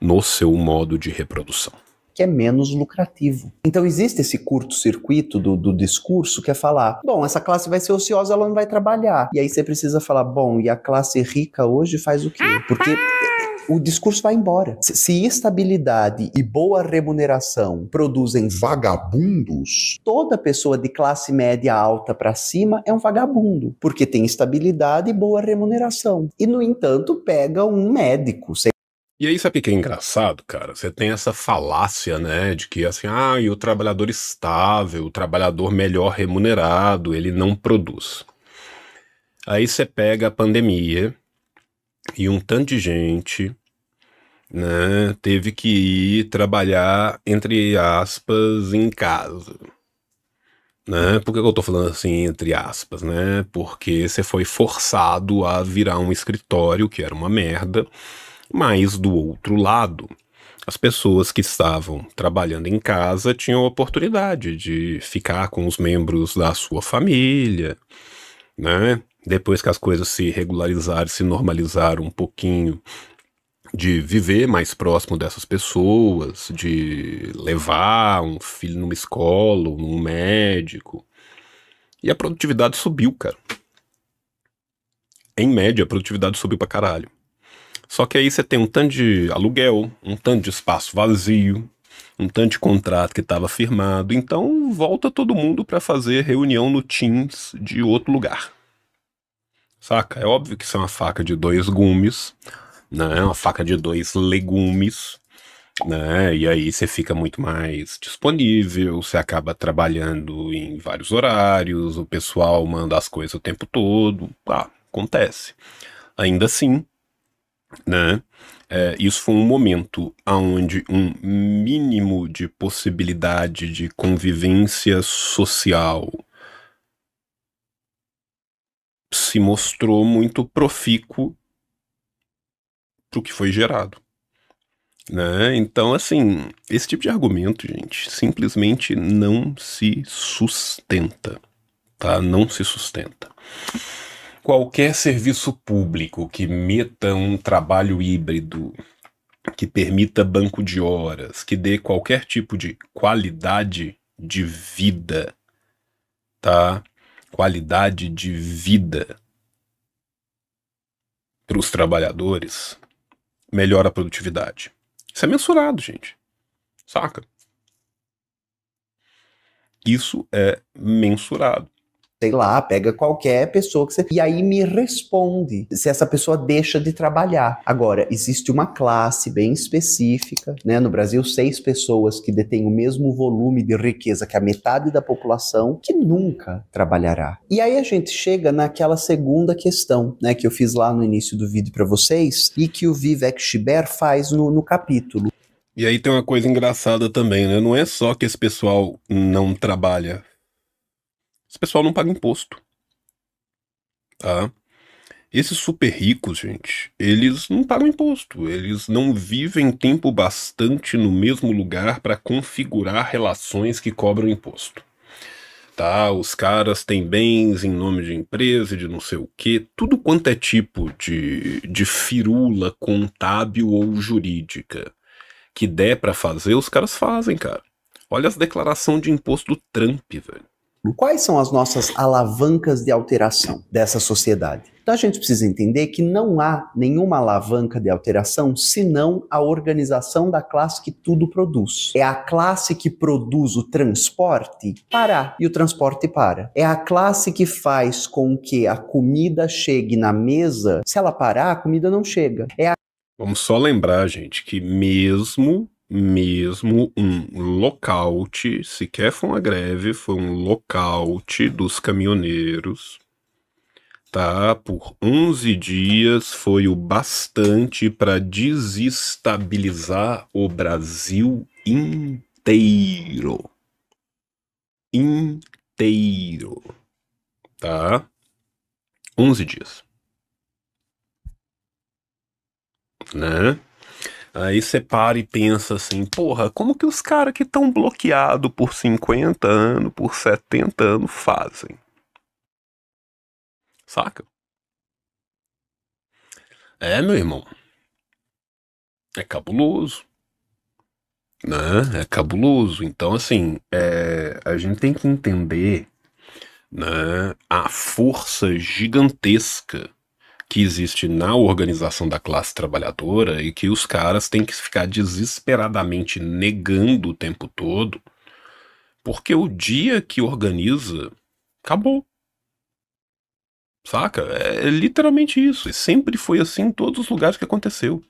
no seu modo de reprodução. Que é menos lucrativo. Então existe esse curto-circuito do discurso que é falar, bom, essa classe vai ser ociosa, ela não vai trabalhar. E aí você precisa falar, bom, e a classe rica hoje faz o quê? Porque o discurso vai embora. Se estabilidade e boa remuneração produzem Vagabundos? toda pessoa de classe média alta para cima é um vagabundo, porque tem estabilidade e boa remuneração. E, no entanto, pega um médico, E aí, sabe o que é engraçado, cara? Você tem essa falácia, né, de que assim, e o trabalhador estável, o trabalhador melhor remunerado, ele não produz. Aí você pega a pandemia e um tanto de gente, né, teve que ir trabalhar, entre aspas, em casa. Né? Por que eu tô falando assim, entre aspas, né? Porque você foi forçado a virar um escritório, que era uma merda, mas do outro lado, as pessoas que estavam trabalhando em casa tinham a oportunidade de ficar com os membros da sua família, né? Depois que as coisas se regularizaram, se normalizaram um pouquinho, de viver mais próximo dessas pessoas, de levar um filho numa escola, num médico. E a produtividade subiu, cara. Em média, a produtividade subiu pra caralho. Só que aí você tem um tanto de aluguel, um tanto de espaço vazio, um tanto de contrato que estava firmado. Então volta todo mundo pra fazer reunião no Teams de outro lugar. Saca? É óbvio que isso é uma faca de dois gumes, né? Uma faca de dois legumes, né? E aí você fica muito mais disponível, você acaba trabalhando em vários horários, o pessoal manda as coisas o tempo todo. Acontece. Ainda assim, né? Isso foi um momento onde um mínimo de possibilidade de convivência social se mostrou muito profícuo pro que foi gerado. Né? Então, assim, esse tipo de argumento, gente, simplesmente não se sustenta, tá? Não se sustenta. Qualquer serviço público que meta um trabalho híbrido, que permita banco de horas, que dê qualquer tipo de qualidade de vida, tá? Qualidade de vida para os trabalhadores, melhora a produtividade. Isso é mensurado, gente. Saca? Isso é mensurado. Sei lá, pega qualquer pessoa que você... E aí me responde se essa pessoa deixa de trabalhar. Agora, existe uma classe bem específica, né? No Brasil, 6 pessoas que detêm o mesmo volume de riqueza que a metade da população, que nunca trabalhará. E aí a gente chega naquela segunda questão, né? Que eu fiz lá no início do vídeo para vocês e que o Vivek Shiber faz no capítulo. E aí tem uma coisa engraçada também, né? Não é só que esse pessoal não trabalha. Esse pessoal não paga imposto, tá? Esses super ricos, gente, eles não pagam imposto. Eles não vivem tempo bastante no mesmo lugar para configurar relações que cobram imposto. Tá? Os caras têm bens em nome de empresa, de não sei o quê. Tudo quanto é tipo de firula contábil ou jurídica que der para fazer, os caras fazem, cara. Olha as declarações de imposto do Trump, velho. Quais são as nossas alavancas de alteração dessa sociedade? Então a gente precisa entender que não há nenhuma alavanca de alteração senão a organização da classe que tudo produz. É a classe que produz o transporte parar e o transporte para. É a classe que faz com que a comida chegue na mesa. Se ela parar, a comida não chega. Vamos só lembrar, gente, que mesmo um lockout, sequer foi uma greve, foi um lockout dos caminhoneiros, tá? Por 11 dias foi o bastante para desestabilizar o Brasil inteiro. Inteiro, tá? 11 dias. Né? Aí você para e pensa assim, porra, como que os caras que estão bloqueados por 50 anos, por 70 anos fazem? Saca? Meu irmão. É cabuloso. Né? É cabuloso. Então, assim, a gente tem que entender, né, a força gigantesca que existe na organização da classe trabalhadora e que os caras têm que ficar desesperadamente negando o tempo todo, porque o dia que organiza, acabou. Saca? É literalmente isso. E sempre foi assim em todos os lugares que aconteceu.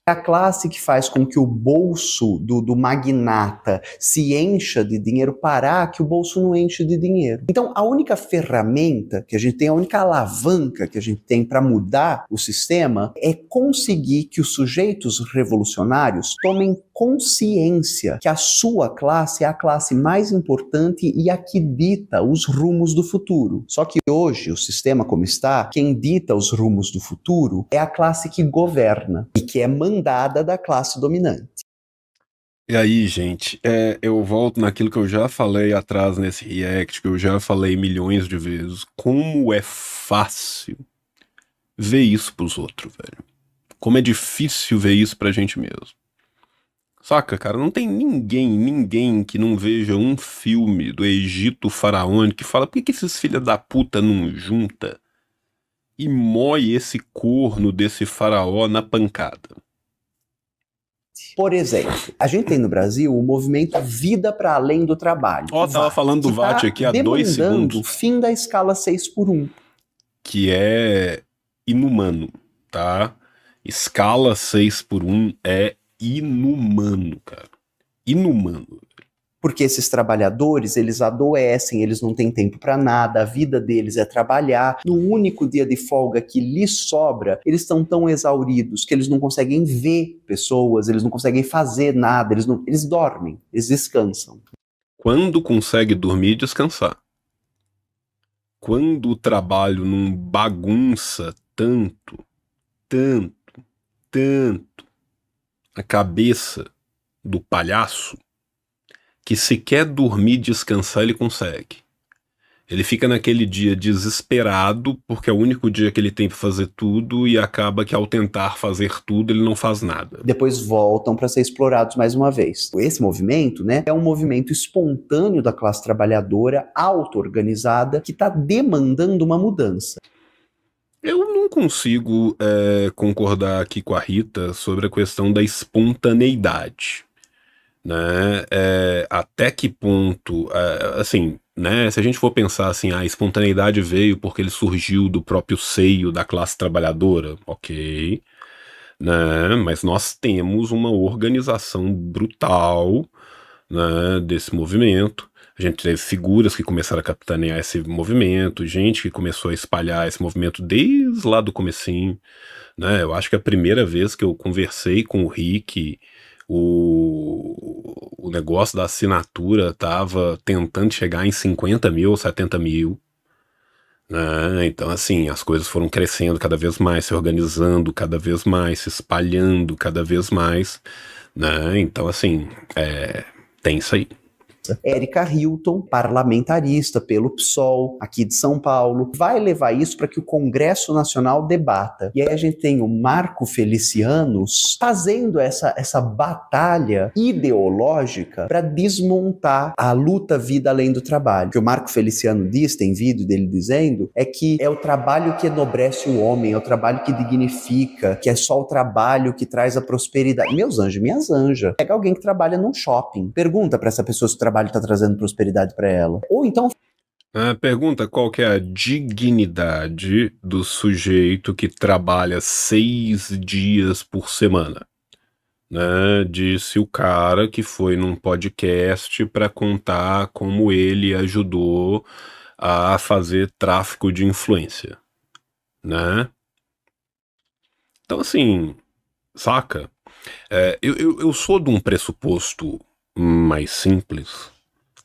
É a classe que faz com que o bolso do magnata se encha de dinheiro parar, que o bolso não enche de dinheiro. Então, a única ferramenta que a gente tem, a única alavanca que a gente tem para mudar o sistema é conseguir que os sujeitos revolucionários tomem consciência que a sua classe é a classe mais importante e a que dita os rumos do futuro. Só que hoje, o sistema como está, quem dita os rumos do futuro é a classe que governa e que é mandada da classe dominante. E aí, gente, eu volto naquilo que eu já falei atrás nesse react, que eu já falei milhões de vezes. Como é fácil ver isso pros outros, velho. Como é difícil ver isso pra gente mesmo. Saca, cara? Não tem ninguém que não veja um filme do Egito faraônico que fala: por que esses filha da puta não junta e mói esse corno desse faraó na pancada? Por exemplo, a gente tem no Brasil o movimento Vida para Além do Trabalho. Ó, tava falando do VAT aqui há 2 segundos. O fim da escala 6x1. Que é inumano, tá? Escala 6x1 é inumano, cara. Inumano. Porque esses trabalhadores, eles adoecem, eles não têm tempo para nada, a vida deles é trabalhar. No único dia de folga que lhes sobra, eles estão tão exauridos que eles não conseguem ver pessoas, eles não conseguem fazer nada, eles dormem, eles descansam. Quando consegue dormir e descansar. Quando o trabalho não bagunça tanto a cabeça do palhaço, que se quer dormir e descansar, ele consegue. Ele fica naquele dia desesperado, porque é o único dia que ele tem para fazer tudo, e acaba que ao tentar fazer tudo, ele não faz nada. Depois voltam para ser explorados mais uma vez. Esse movimento, né, é um movimento espontâneo da classe trabalhadora, auto-organizada, que está demandando uma mudança. Eu não consigo concordar aqui com a Rita sobre a questão da espontaneidade. Né? Até que ponto, assim, né? Se a gente for pensar assim, a espontaneidade veio porque ele surgiu do próprio seio da classe trabalhadora, ok, né? Mas nós temos uma organização brutal, né, desse movimento. A gente teve figuras que começaram a capitanear esse movimento, gente que começou a espalhar esse movimento desde lá do comecinho, né? Eu acho que a primeira vez que eu conversei com o Rick, o negócio da assinatura tava tentando chegar em 50 mil, 70 mil, né? Então, assim, as coisas foram crescendo cada vez mais, se organizando cada vez mais, se espalhando cada vez mais, né? Então, assim, tem isso aí. Érica Hilton, parlamentarista pelo PSOL, aqui de São Paulo, vai levar isso para que o Congresso Nacional debata. E aí a gente tem o Marco Feliciano fazendo essa batalha ideológica para desmontar a luta vida além do trabalho. O que o Marco Feliciano diz, tem vídeo dele dizendo, é que é o trabalho que enobrece o homem, é o trabalho que dignifica, que é só o trabalho que traz a prosperidade. Meus anjos, minhas anjas. Pega alguém que trabalha num shopping, pergunta para essa pessoa se o trabalho está trazendo prosperidade para ela. Ou então... Pergunta qual que é a dignidade do sujeito que trabalha 6 dias por semana. Né? Disse o cara que foi num podcast para contar como ele ajudou a fazer tráfico de influência. Né? Então, assim, saca? Eu sou de um pressuposto mais simples,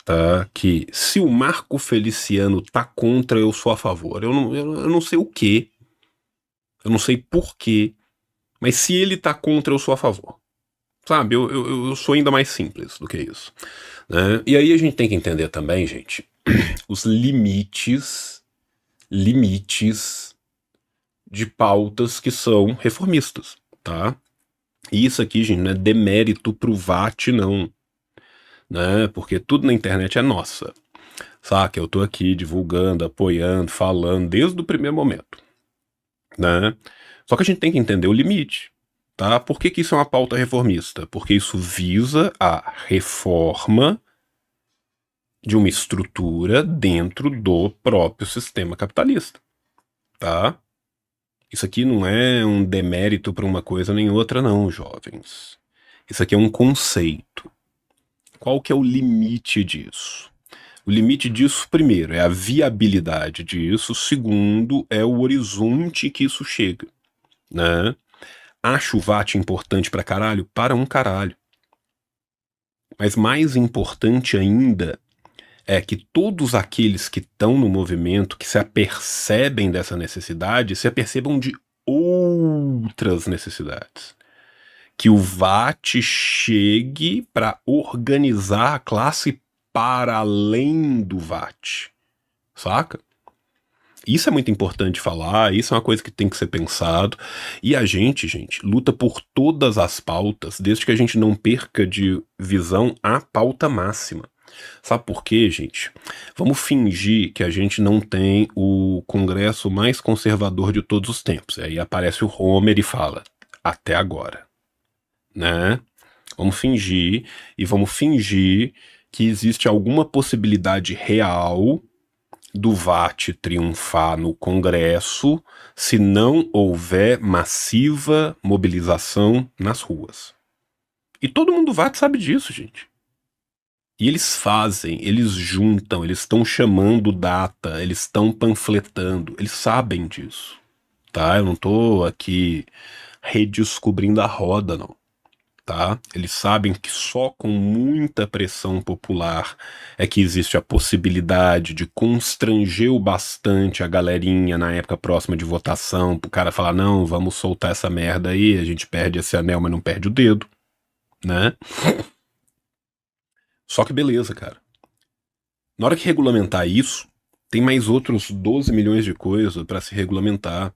tá? Que se o Marco Feliciano tá contra, eu sou a favor. Eu não sei o quê, eu não sei por quê, mas se ele tá contra, eu sou a favor. Sabe? Eu sou ainda mais simples do que isso. Né? E aí a gente tem que entender também, gente, os limites de pautas que são reformistas, tá? E isso aqui, gente, não é demérito pro VAT, não. Né? Porque tudo na internet é nossa. Saca? Eu tô aqui divulgando, apoiando, falando desde o primeiro momento. Né? Só que a gente tem que entender o limite. Tá? Por que isso é uma pauta reformista? Porque isso visa a reforma de uma estrutura dentro do próprio sistema capitalista. Tá? Isso aqui não é um demérito para uma coisa nem outra, não, jovens. Isso aqui é um conceito. Qual que é o limite disso? O limite disso, primeiro, é a viabilidade disso. Segundo, é o horizonte que isso chega, né? Acho o VAT importante pra caralho? Para um caralho. Mas mais importante ainda é que todos aqueles que estão no movimento, que se apercebem dessa necessidade, se apercebam de outras necessidades. Que o VAT chegue para organizar a classe para além do VAT, saca? Isso é muito importante falar, isso é uma coisa que tem que ser pensado, e a gente, luta por todas as pautas, desde que a gente não perca de visão a pauta máxima. Sabe por quê, gente? Vamos fingir que a gente não tem o Congresso mais conservador de todos os tempos. Aí aparece o Homer e fala, até agora, né? Vamos fingir que existe alguma possibilidade real do VAT triunfar no Congresso se não houver massiva mobilização nas ruas. E todo mundo do VAT sabe disso, gente. E eles fazem, eles juntam, eles estão chamando data, eles estão panfletando, eles sabem disso, tá? Eu não tô aqui redescobrindo a roda, não. Tá? Eles sabem que só com muita pressão popular é que existe a possibilidade de constranger o bastante a galerinha na época próxima de votação pro cara falar, não, vamos soltar essa merda aí, a gente perde esse anel, mas não perde o dedo, né? Só que beleza, cara. Na hora que regulamentar isso, tem mais outros 12 milhões de coisas para se regulamentar.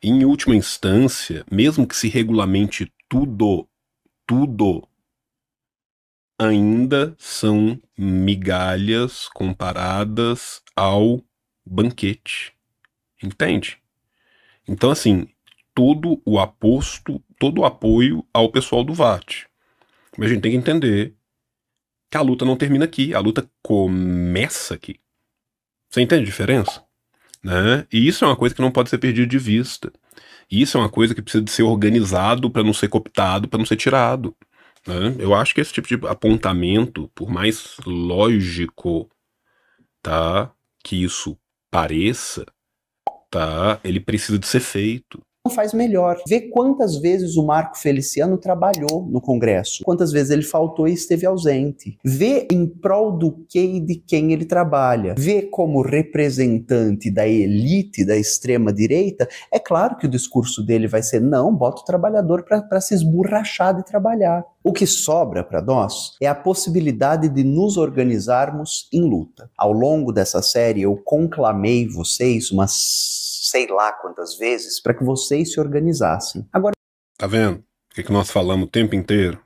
E, em última instância, mesmo que se regulamente tudo ainda são migalhas comparadas ao banquete. Entende? Então, assim, todo o apoio ao pessoal do VAT. Mas a gente tem que entender que a luta não termina aqui, a luta começa aqui. Você entende a diferença? Né? E isso é uma coisa que não pode ser perdida de vista. Isso é uma coisa que precisa de ser organizado para não ser cooptado, para não ser tirado. Né? Eu acho que esse tipo de apontamento, por mais lógico, tá, que isso pareça, tá, ele precisa de ser feito. Faz melhor. Vê quantas vezes o Marco Feliciano trabalhou no Congresso, quantas vezes ele faltou e esteve ausente. Vê em prol do que e de quem ele trabalha. Vê como representante da elite da extrema-direita. É claro que o discurso dele vai ser, não, bota o trabalhador para se esborrachar de trabalhar. O que sobra para nós é a possibilidade de nos organizarmos em luta. Ao longo dessa série, eu conclamei vocês sei lá quantas vezes, para que vocês se organizassem. Agora, tá vendo? O que nós falamos o tempo inteiro?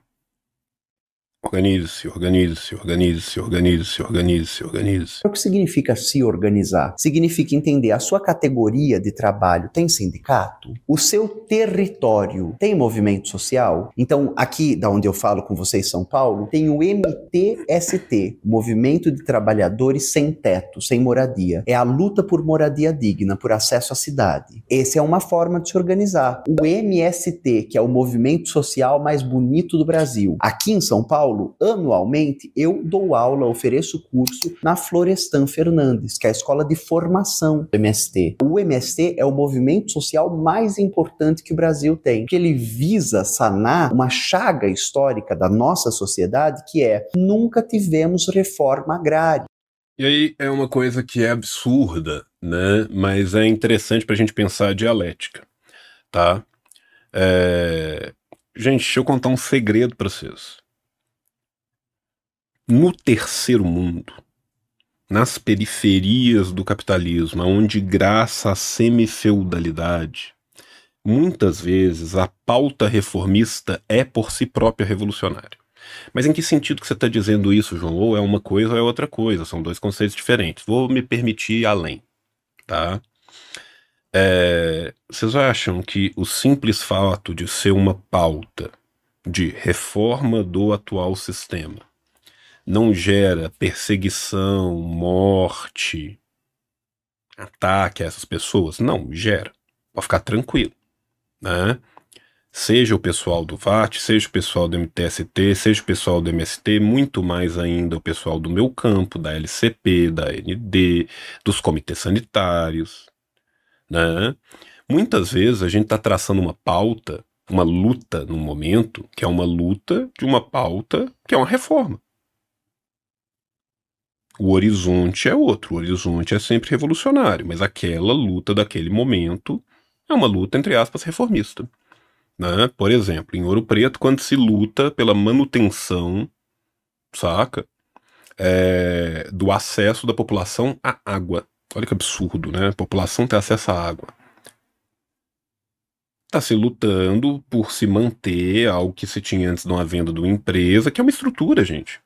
Organize-se, organize-se, organize-se, organize-se, organize-se, organize-se. O que significa se organizar? Significa entender a sua categoria de trabalho tem sindicato? O seu território tem movimento social? Então, aqui da onde eu falo com vocês, São Paulo, tem o MTST, Movimento de Trabalhadores Sem Teto, Sem Moradia. É a luta por moradia digna, por acesso à cidade. Essa é uma forma de se organizar. O MST, que é o movimento social mais bonito do Brasil. Aqui em São Paulo, anualmente, eu dou aula, ofereço curso na Florestan Fernandes, que é a escola de formação do MST. O MST é o movimento social mais importante que o Brasil tem, porque ele visa sanar uma chaga histórica da nossa sociedade, que é, nunca tivemos reforma agrária. E aí é uma coisa que é absurda, né? Mas é interessante pra gente pensar a dialética, tá? Gente, deixa eu contar um segredo pra vocês. No terceiro mundo, nas periferias do capitalismo, onde graça à semifeudalidade, muitas vezes a pauta reformista é por si própria revolucionária. Mas em que sentido que você está dizendo isso, João? Ou é uma coisa ou é outra coisa, são dois conceitos diferentes. Vou me permitir ir além, tá? Vocês acham que o simples fato de ser uma pauta de reforma do atual sistema não gera perseguição, morte, ataque a essas pessoas? Não, gera. Pode ficar tranquilo, né? Seja o pessoal do VAT, seja o pessoal do MTST, seja o pessoal do MST, muito mais ainda o pessoal do meu campo, da LCP, da AND, dos comitês sanitários, né? Muitas vezes a gente está traçando uma pauta, uma luta no momento, que é uma luta de uma pauta que é uma reforma. O horizonte é outro, o horizonte é sempre revolucionário, mas aquela luta daquele momento é uma luta, entre aspas, reformista. Né? Por exemplo, em Ouro Preto, quando se luta pela manutenção, saca? Do acesso da população à água. Olha que absurdo, né? A população ter acesso à água. Está se lutando por se manter algo que se tinha antes de uma venda de uma empresa, que é uma estrutura, gente.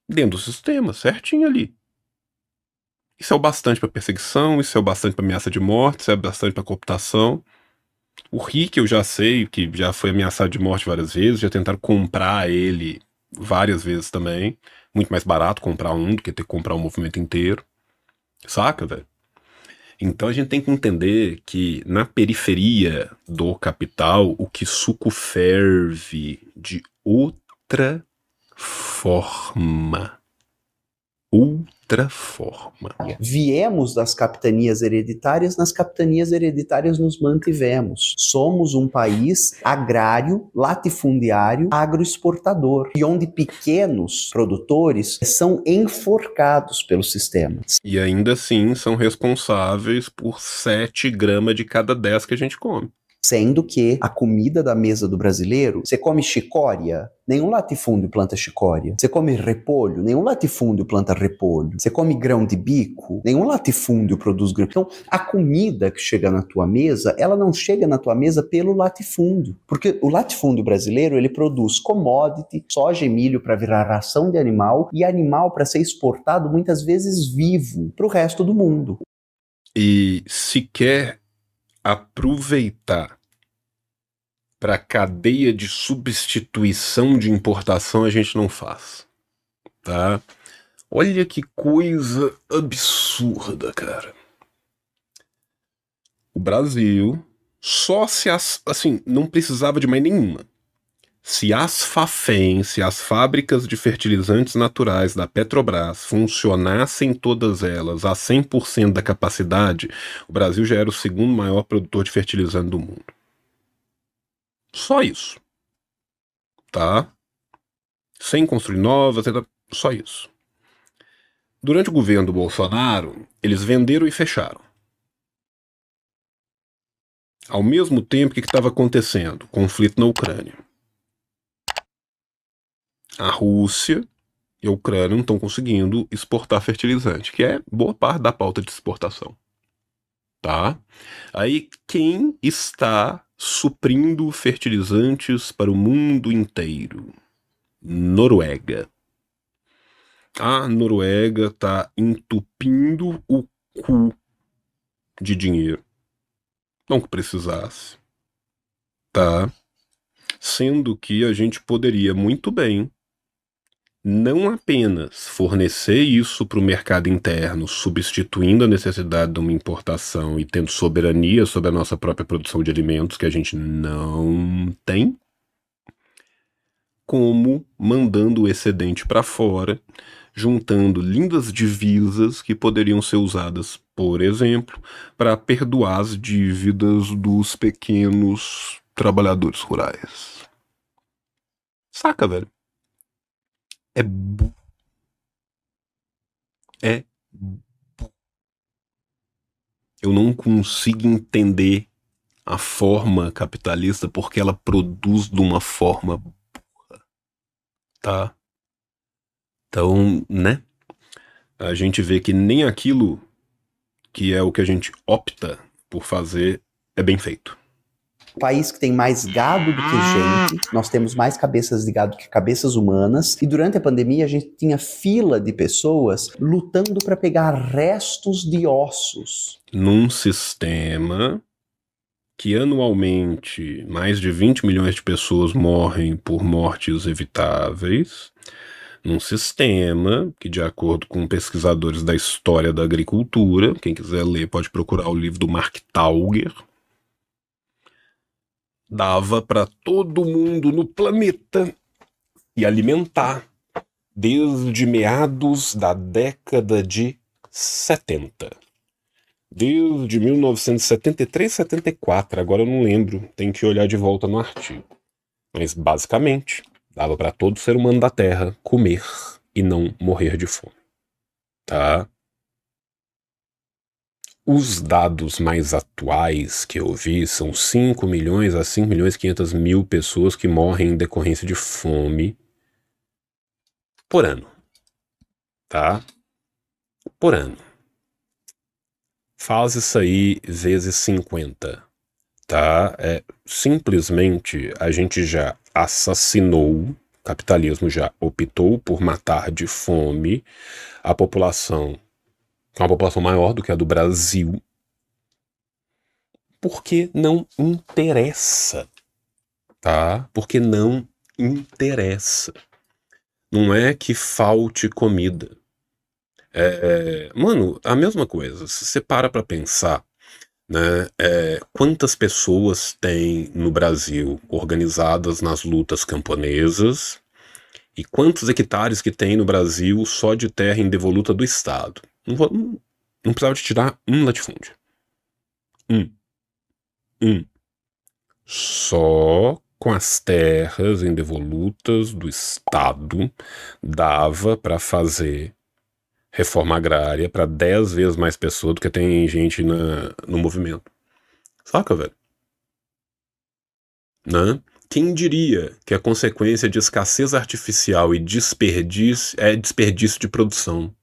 Dentro do sistema, certinho ali. Isso é o bastante para perseguição, isso é o bastante para ameaça de morte, isso é o bastante para cooptação. O Rick eu já sei que já foi ameaçado de morte várias vezes, já tentaram comprar ele várias vezes também. Muito mais barato comprar um do que ter que comprar um movimento inteiro. Saca, velho? Então a gente tem que entender que na periferia do capital o que suco ferve de outra forma. Outra forma. Viemos das capitanias hereditárias, nas capitanias hereditárias nos mantivemos. Somos um país agrário, latifundiário, agroexportador, e onde pequenos produtores são enforcados pelos sistemas. E ainda assim são responsáveis por 7 gramas de cada 10 que a gente come. Sendo que a comida da mesa do brasileiro, você come chicória, nenhum latifúndio planta chicória. Você come repolho, nenhum latifúndio planta repolho. Você come grão de bico, nenhum latifúndio produz grão. Então, a comida que chega na tua mesa, ela não chega na tua mesa pelo latifúndio. Porque o latifúndio brasileiro, ele produz commodity, soja e milho para virar ração de animal, e animal para ser exportado muitas vezes vivo para o resto do mundo. E se quer aproveitar para a cadeia de substituição de importação, a gente não faz, tá? Olha que coisa absurda, cara. O Brasil só assim, não precisava de mais nenhuma. Se as FAFEM, se as fábricas de fertilizantes naturais da Petrobras funcionassem todas elas a 100% da capacidade, o Brasil já era o segundo maior produtor de fertilizante do mundo. Só isso. Tá? Sem construir novas, só isso. Durante o governo do Bolsonaro, eles venderam e fecharam. Ao mesmo tempo, o que estava acontecendo? Conflito na Ucrânia. A Rússia e a Ucrânia não estão conseguindo exportar fertilizante, que é boa parte da pauta de exportação. Tá? Aí, quem está suprindo fertilizantes para o mundo inteiro? Noruega. A Noruega está entupindo o cu de dinheiro. Não que precisasse. Tá? Sendo que a gente poderia muito bem não apenas fornecer isso para o mercado interno, substituindo a necessidade de uma importação e tendo soberania sobre a nossa própria produção de alimentos, que a gente não tem, como mandando o excedente para fora, juntando lindas divisas que poderiam ser usadas, por exemplo, para perdoar as dívidas dos pequenos trabalhadores rurais. Saca, velho? Eu não consigo entender a forma capitalista porque ela produz de uma forma burra, tá? Então, né? A gente vê que nem aquilo que é o que a gente opta por fazer é bem feito. O país que tem mais gado do que gente, nós temos mais cabeças de gado que cabeças humanas, e durante a pandemia a gente tinha fila de pessoas lutando para pegar restos de ossos. Num sistema que anualmente mais de 20 milhões de pessoas morrem por mortes evitáveis, num sistema que, de acordo com pesquisadores da história da agricultura, quem quiser ler pode procurar o livro do Mark Tauger, dava para todo mundo no planeta se alimentar desde meados da década de 70. Desde 1973, 74, agora eu não lembro, tem que olhar de volta no artigo. Mas, basicamente, dava para todo ser humano da Terra comer e não morrer de fome. Tá? Os dados mais atuais que eu vi são 5 milhões a 5 milhões e 500 mil pessoas que morrem em decorrência de fome por ano. Tá? Por ano. Faz isso aí vezes 50, tá? Simplesmente a gente já assassinou, o capitalismo já optou por matar de fome a população, uma população maior do que a do Brasil, porque não interessa, tá? Porque não interessa. Não é que falte comida. Mano, a mesma coisa. Se você para pra pensar, né, quantas pessoas tem no Brasil organizadas nas lutas camponesas e quantos hectares que tem no Brasil só de terra indevoluta do Estado? Não precisava de tirar um latifúndio. Só com as terras indevolutas do Estado dava pra fazer reforma agrária para 10 vezes mais pessoas do que tem gente no movimento. Saca, velho? Né? Quem diria que a consequência de escassez artificial e desperdício é desperdício de produção?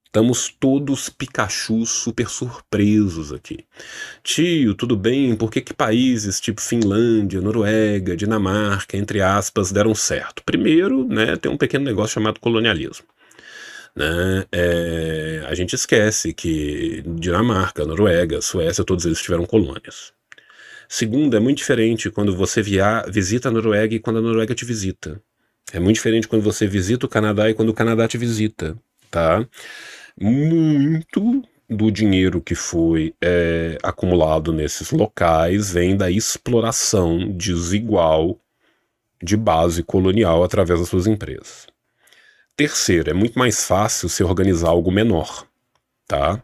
Estamos todos Pikachu super surpresos aqui. Tio, tudo bem? Por que países tipo Finlândia, Noruega, Dinamarca, entre aspas, deram certo? Primeiro, né, tem um pequeno negócio chamado colonialismo. Né? A gente esquece que Dinamarca, Noruega, Suécia, todos eles tiveram colônias. Segundo, é muito diferente quando você visita a Noruega e quando a Noruega te visita. É muito diferente quando você visita o Canadá e quando o Canadá te visita, tá? Muito do dinheiro que foi acumulado nesses locais vem da exploração desigual de base colonial através das suas empresas. Terceiro, é muito mais fácil se organizar algo menor, tá?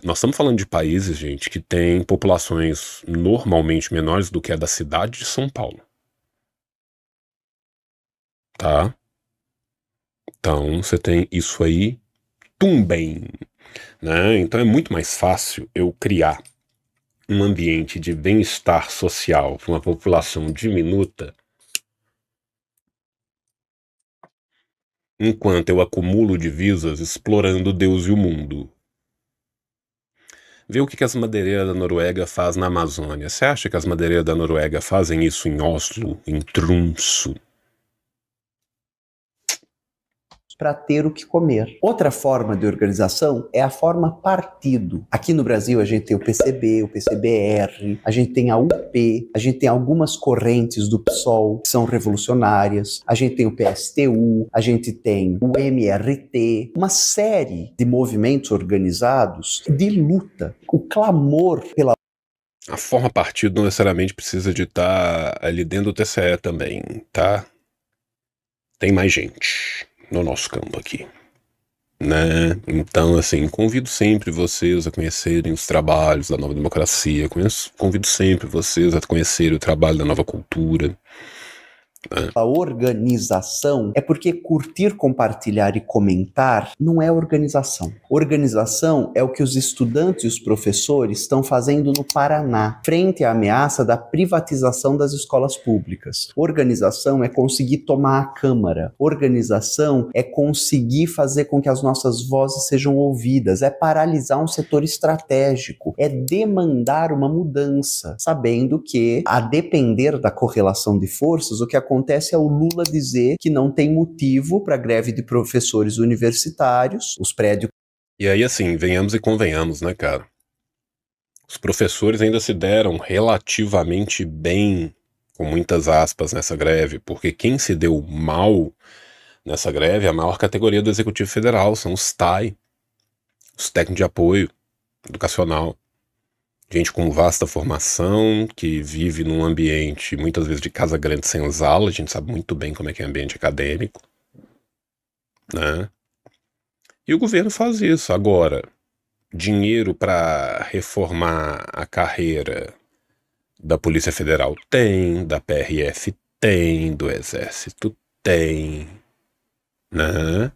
Nós estamos falando de países, gente, que têm populações normalmente menores do que a da cidade de São Paulo. Tá? Então, você tem isso aí também, né? Então é muito mais fácil eu criar um ambiente de bem-estar social para uma população diminuta enquanto eu acumulo divisas explorando Deus e o mundo. Vê o que as madeireiras da Noruega fazem na Amazônia. Você acha que as madeireiras da Noruega fazem isso em Oslo, em Tromsø? Para ter o que comer. Outra forma de organização é a forma partido. Aqui no Brasil a gente tem o PCB, o PCBR, a gente tem a UP, a gente tem algumas correntes do PSOL que são revolucionárias, a gente tem o PSTU, a gente tem o MRT, uma série de movimentos organizados de luta. O clamor pela A forma partido não necessariamente precisa de estar ali dentro do TCE também, tá? Tem mais gente no nosso campo aqui, né? Então, assim, convido sempre vocês a conhecerem os trabalhos da Nova Democracia, convido sempre vocês a conhecerem o trabalho da Nova Cultura. A organização é porque curtir, compartilhar e comentar não é organização. Organização é o que os estudantes e os professores estão fazendo no Paraná, frente à ameaça da privatização das escolas públicas. Organização é conseguir tomar a Câmara. Organização é conseguir fazer com que as nossas vozes sejam ouvidas. É paralisar um setor estratégico. É demandar uma mudança, sabendo que, a depender da correlação de forças, o que acontece é o Lula dizer que não tem motivo para greve de professores universitários, os prédios. E aí, assim, venhamos e convenhamos, né, cara? Os professores ainda se deram relativamente bem, com muitas aspas, nessa greve, porque quem se deu mal nessa greve, a maior categoria do Executivo Federal são os TAI, os técnicos de apoio educacional. Gente com vasta formação, que vive num ambiente, muitas vezes, de casa grande sem usá-la. A gente sabe muito bem como é que é ambiente acadêmico, né? E o governo faz isso. Agora, dinheiro para reformar a carreira da Polícia Federal tem, da PRF tem, do Exército tem, né?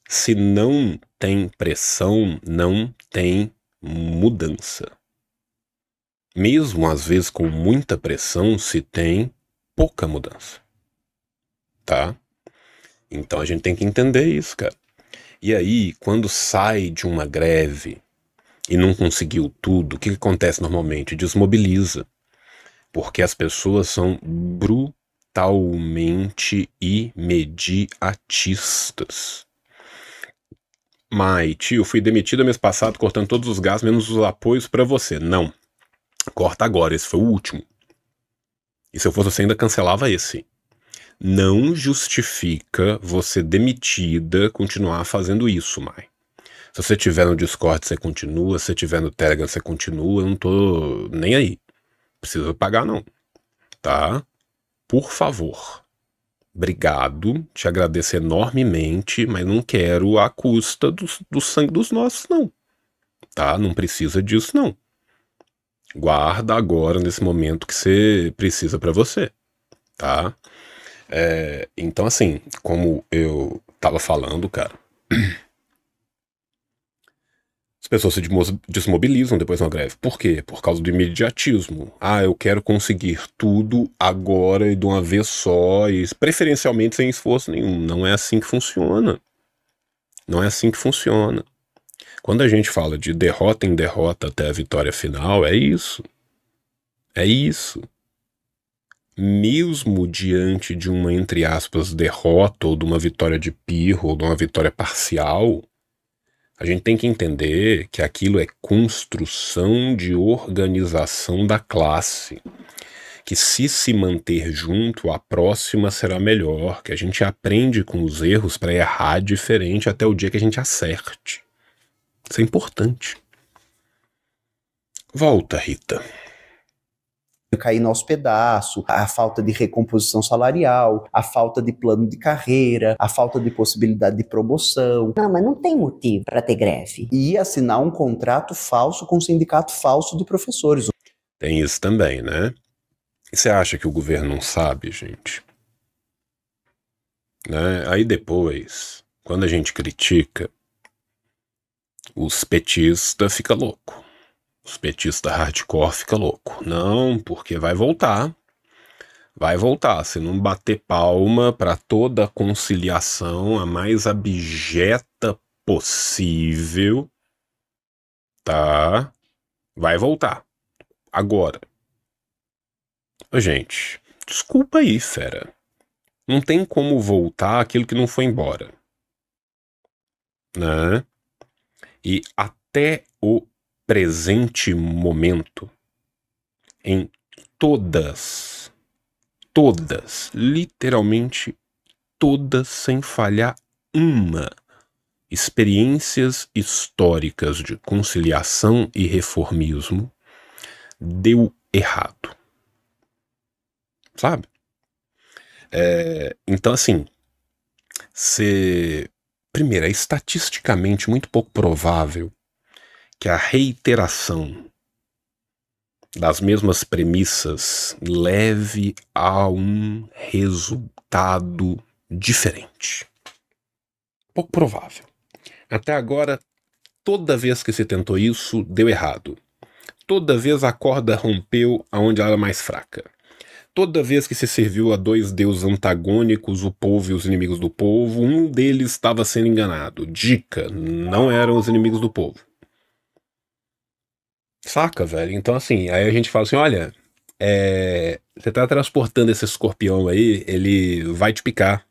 Se não tem pressão, não tem mudança. Mesmo às vezes com muita pressão, se tem pouca mudança, tá? Então a gente tem que entender isso, cara. E aí, quando sai de uma greve e não conseguiu tudo, o que acontece normalmente? Desmobiliza. Porque as pessoas são brutalmente imediatistas. Mas, tio, fui demitido mês passado cortando todos os gastos, menos os apoios pra você. Não. Corta agora, esse foi o último. E se eu fosse você, ainda cancelava esse. Não justifica você demitida continuar fazendo isso, Mai. Se você tiver no Discord, você continua. Se você tiver no Telegram, você continua. Eu não tô nem aí. Precisa pagar, não. Tá? Por favor. Obrigado. Te agradeço enormemente, mas não quero à custa do sangue dos nossos, não. Tá? Não precisa disso, não. Guarda agora, nesse momento que você precisa pra você. Tá? Então, assim, como eu tava falando, cara, as pessoas se desmobilizam depois de uma greve. Por quê? Por causa do imediatismo. Ah, eu quero conseguir tudo agora e de uma vez só, e preferencialmente sem esforço nenhum. Não é assim que funciona. Não é assim que funciona. Quando a gente fala de derrota em derrota até a vitória final, é isso. É isso. Mesmo diante de uma, entre aspas, derrota, ou de uma vitória de pirro, ou de uma vitória parcial, a gente tem que entender que aquilo é construção de organização da classe. Que se manter junto, a próxima será melhor. Que a gente aprende com os erros para errar diferente até o dia que a gente acerte. Isso é importante. Volta, Rita. Caindo aos pedaços, a falta de recomposição salarial, a falta de plano de carreira, a falta de possibilidade de promoção. Não, mas não tem motivo para ter greve. E assinar um contrato falso com um sindicato falso de professores. Tem isso também, né? E você acha que o governo não sabe, gente? Né? Aí depois, quando a gente critica, os petistas ficam loucos. Os petistas hardcore ficam loucos. Não, porque vai voltar. Vai voltar. Se não bater palma para toda a conciliação, a mais abjeta possível, tá? Vai voltar. Agora. Ô, gente, desculpa aí, fera. Não tem como voltar aquilo que não foi embora. Né? E até o presente momento, em todas, literalmente todas, sem falhar uma, experiências históricas de conciliação e reformismo, deu errado. Sabe? Então, assim, primeiro, é estatisticamente muito pouco provável que a reiteração das mesmas premissas leve a um resultado diferente. Pouco provável. Até agora, toda vez que se tentou isso, deu errado. Toda vez a corda rompeu aonde ela era mais fraca. Toda vez que se serviu a dois deuses antagônicos, o povo e os inimigos do povo, um deles estava sendo enganado. Dica, não eram os inimigos do povo. Saca, velho? Então, assim, aí a gente fala assim, olha, você tá transportando esse escorpião aí, ele vai te picar,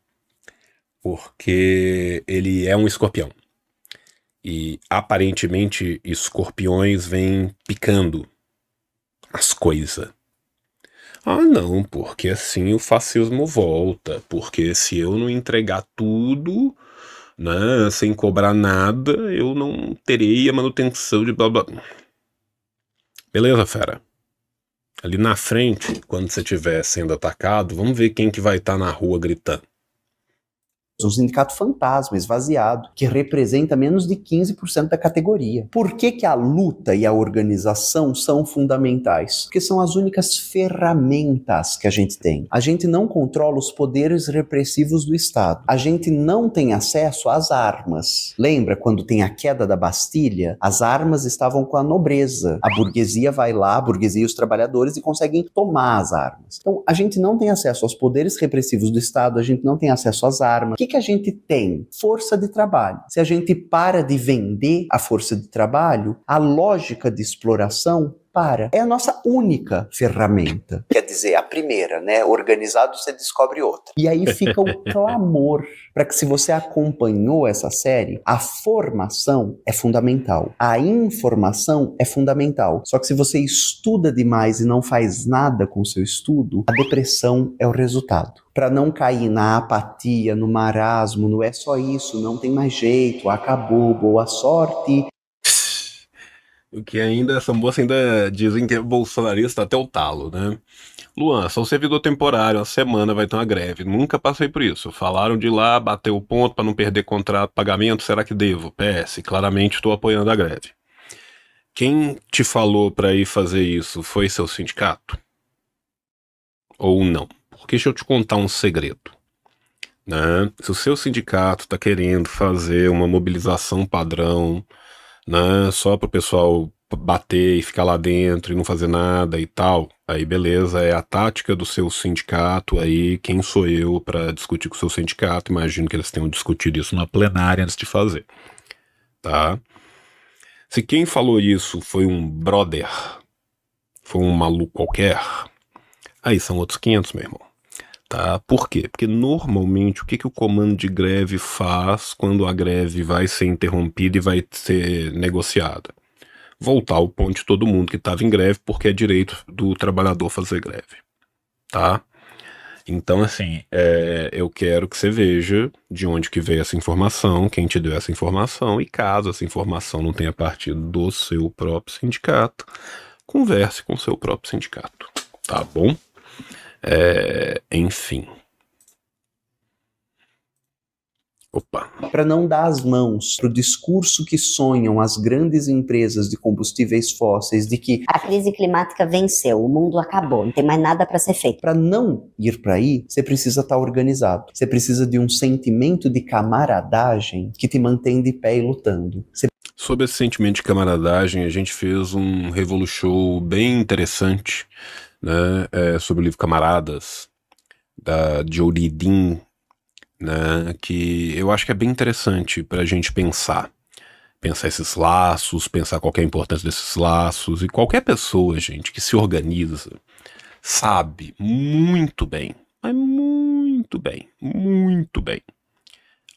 porque ele é um escorpião. E, aparentemente, escorpiões vêm picando as coisas. Ah, não, porque assim o fascismo volta. Porque se eu não entregar tudo, né, sem cobrar nada, eu não terei a manutenção de blá blá. Beleza, fera? Ali na frente, quando você estiver sendo atacado, vamos ver quem que vai estar na rua gritando. Um sindicato fantasma, esvaziado, que representa menos de 15% da categoria. Por que que a luta e a organização são fundamentais? Porque são as únicas ferramentas que a gente tem. A gente não controla os poderes repressivos do Estado. A gente não tem acesso às armas. Lembra quando tem a queda da Bastilha? As armas estavam com a nobreza. A burguesia vai lá, a burguesia e os trabalhadores, e conseguem tomar as armas. Então, a gente não tem acesso aos poderes repressivos do Estado, a gente não tem acesso às armas. O que a gente tem? Força de trabalho. Se a gente para de vender a força de trabalho, a lógica de exploração para. É a nossa única ferramenta. Quer dizer, a primeira, né? Organizado você descobre outra. E aí fica o clamor para que, se você acompanhou essa série, a formação é fundamental. A informação é fundamental. Só que se você estuda demais e não faz nada com o seu estudo, a depressão é o resultado. Para não cair na apatia, no marasmo, no é só isso, não tem mais jeito, acabou, boa sorte. O que ainda, essa moça ainda dizem que é bolsonarista até o talo, né? Luan, sou servidor temporário, uma semana vai ter uma greve. Nunca passei por isso. Falaram de ir lá, bater o ponto para não perder contrato, pagamento, será que devo? PS, claramente estou apoiando a greve. Quem te falou para ir fazer isso foi seu sindicato? Ou não? Porque deixa eu te contar um segredo. Né? Se o seu sindicato está querendo fazer uma mobilização padrão, né, só para o pessoal bater e ficar lá dentro e não fazer nada e tal, aí beleza, é a tática do seu sindicato, aí quem sou eu para discutir com o seu sindicato? Imagino que eles tenham discutido isso na plenária antes de fazer, tá? Se quem falou isso foi um brother, foi um maluco qualquer, aí são outros 500, meu irmão. Tá? Por quê? Porque normalmente o que o comando de greve faz quando a greve vai ser interrompida e vai ser negociada? Voltar ao ponto de todo mundo que estava em greve, porque é direito do trabalhador fazer greve. Tá? Então, assim, eu quero que você veja de onde que veio essa informação, quem te deu essa informação, e caso essa informação não tenha partido do seu próprio sindicato, converse com o seu próprio sindicato. Tá bom? Enfim. Opa. Para não dar as mãos para o discurso que sonham as grandes empresas de combustíveis fósseis de que A crise climática venceu, o mundo acabou, não tem mais nada para ser feito. para não ir para aí, você precisa estar organizado. Você precisa de um sentimento de camaradagem que te mantém de pé e lutando. Sobre esse sentimento de camaradagem, a gente fez um Revolution bem interessante, né, sobre o livro Camaradas, da Jodie Dean, né, que eu acho que é bem interessante para a gente pensar esses laços, pensar qual que é a importância desses laços, e qualquer pessoa, gente, que se organiza, sabe muito bem, mas muito bem,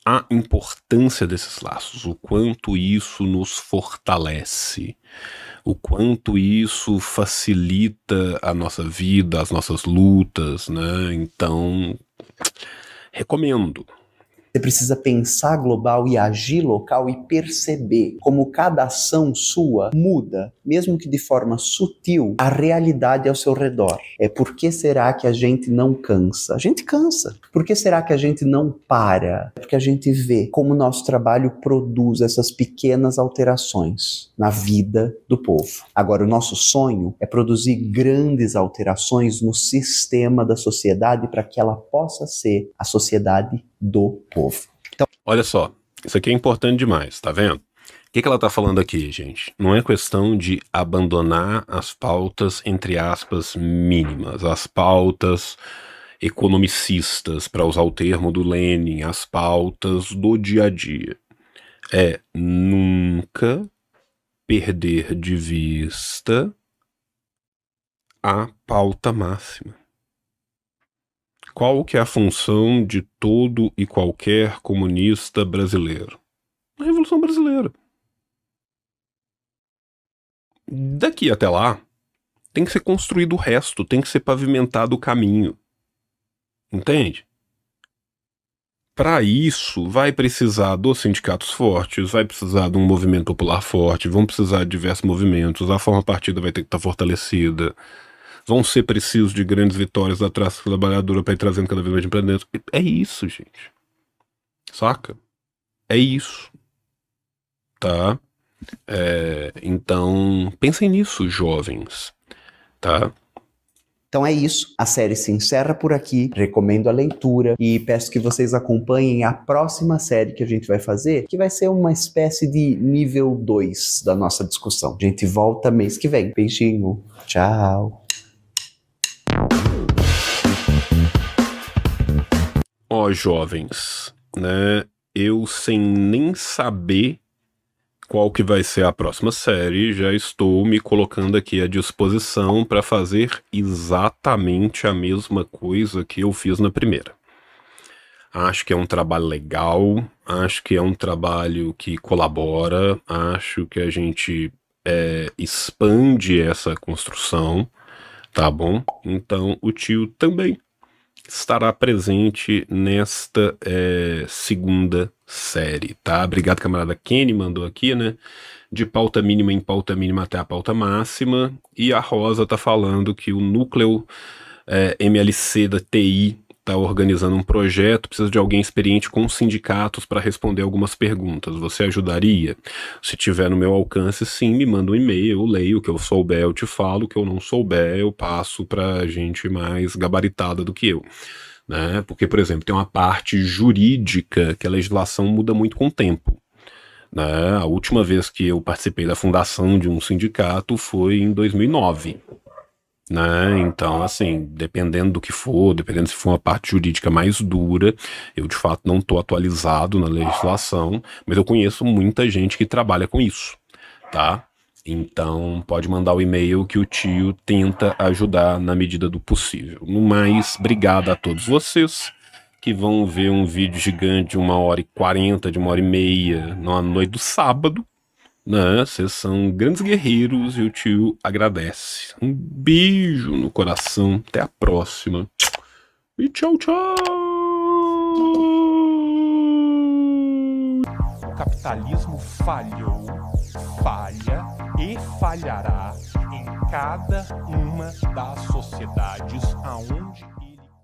a importância desses laços, o quanto isso nos fortalece, o quanto isso facilita a nossa vida, as nossas lutas, né? Então, recomendo. Você precisa pensar global e agir local e perceber como cada ação sua muda, mesmo que de forma sutil, a realidade ao seu redor. Por que será que a gente não cansa? A gente cansa. Por que será que a gente não para? Porque a gente vê como o nosso trabalho produz essas pequenas alterações na vida do povo. Agora, o nosso sonho é produzir grandes alterações no sistema da sociedade para que ela possa ser a sociedade do povo. Então, olha só, isso aqui é importante demais, tá vendo? O que ela tá falando aqui, gente? Não é questão de abandonar as pautas, entre aspas, mínimas, as pautas economicistas, para usar o termo do Lenin, as pautas do dia a dia. É nunca perder de vista a pauta máxima. Qual que é a função de todo e qualquer comunista brasileiro? A Revolução Brasileira. Daqui até lá, Tem que ser construído o resto, tem que ser pavimentado o caminho. Entende? Para isso, vai precisar dos sindicatos fortes, vai precisar de um movimento popular forte, vão precisar de diversos movimentos, a forma partida vai ter que estar fortalecida, vão ser precisos de grandes vitórias da classe trabalhadora para ir trazendo cada vez mais para dentro. É isso, gente. Saca? É isso. Tá? Então, pensem nisso, jovens. Tá? Então é isso, a série se encerra por aqui, recomendo a leitura e peço que vocês acompanhem a próxima série que a gente vai fazer, que vai ser uma espécie de nível 2 da nossa discussão. A gente volta mês que vem. Beijinho, tchau! Ó, jovens, né? Eu sem nem saber qual que vai ser a próxima série, já estou me colocando aqui à disposição para fazer exatamente a mesma coisa que eu fiz na primeira. Acho que é um trabalho legal, acho que é um trabalho que colabora, acho que a gente expande essa construção, tá bom? Então o tio também estará presente nesta segunda série, tá? Obrigado, camarada Kenny, mandou aqui, né? De pauta mínima em pauta mínima até a pauta máxima. E a Rosa tá falando que o núcleo MLC da TI tá organizando um projeto, precisa de alguém experiente com sindicatos para responder algumas perguntas. Você ajudaria? Se tiver no meu alcance, sim, me manda um e-mail, eu leio, o que eu souber eu te falo, o que eu não souber eu passo pra gente mais gabaritada do que eu. Né? Porque, por exemplo, tem uma parte jurídica que a legislação muda muito com o tempo. Né? A última vez que eu participei da fundação de um sindicato foi em 2009. Né? Então, assim, dependendo do que for, dependendo se for uma parte jurídica mais dura, eu de fato não estou atualizado na legislação, mas eu conheço muita gente que trabalha com isso, tá? Então, pode mandar o e-mail que o tio tenta ajudar na medida do possível. No mais, obrigado a todos vocês que vão ver um vídeo gigante de 1h40, de 1h30 na noite do sábado. Né? Vocês são grandes guerreiros e o tio agradece. Um beijo no coração. Até a próxima. E tchau, tchau. O capitalismo falhou, falha e falhará em cada uma das sociedades aonde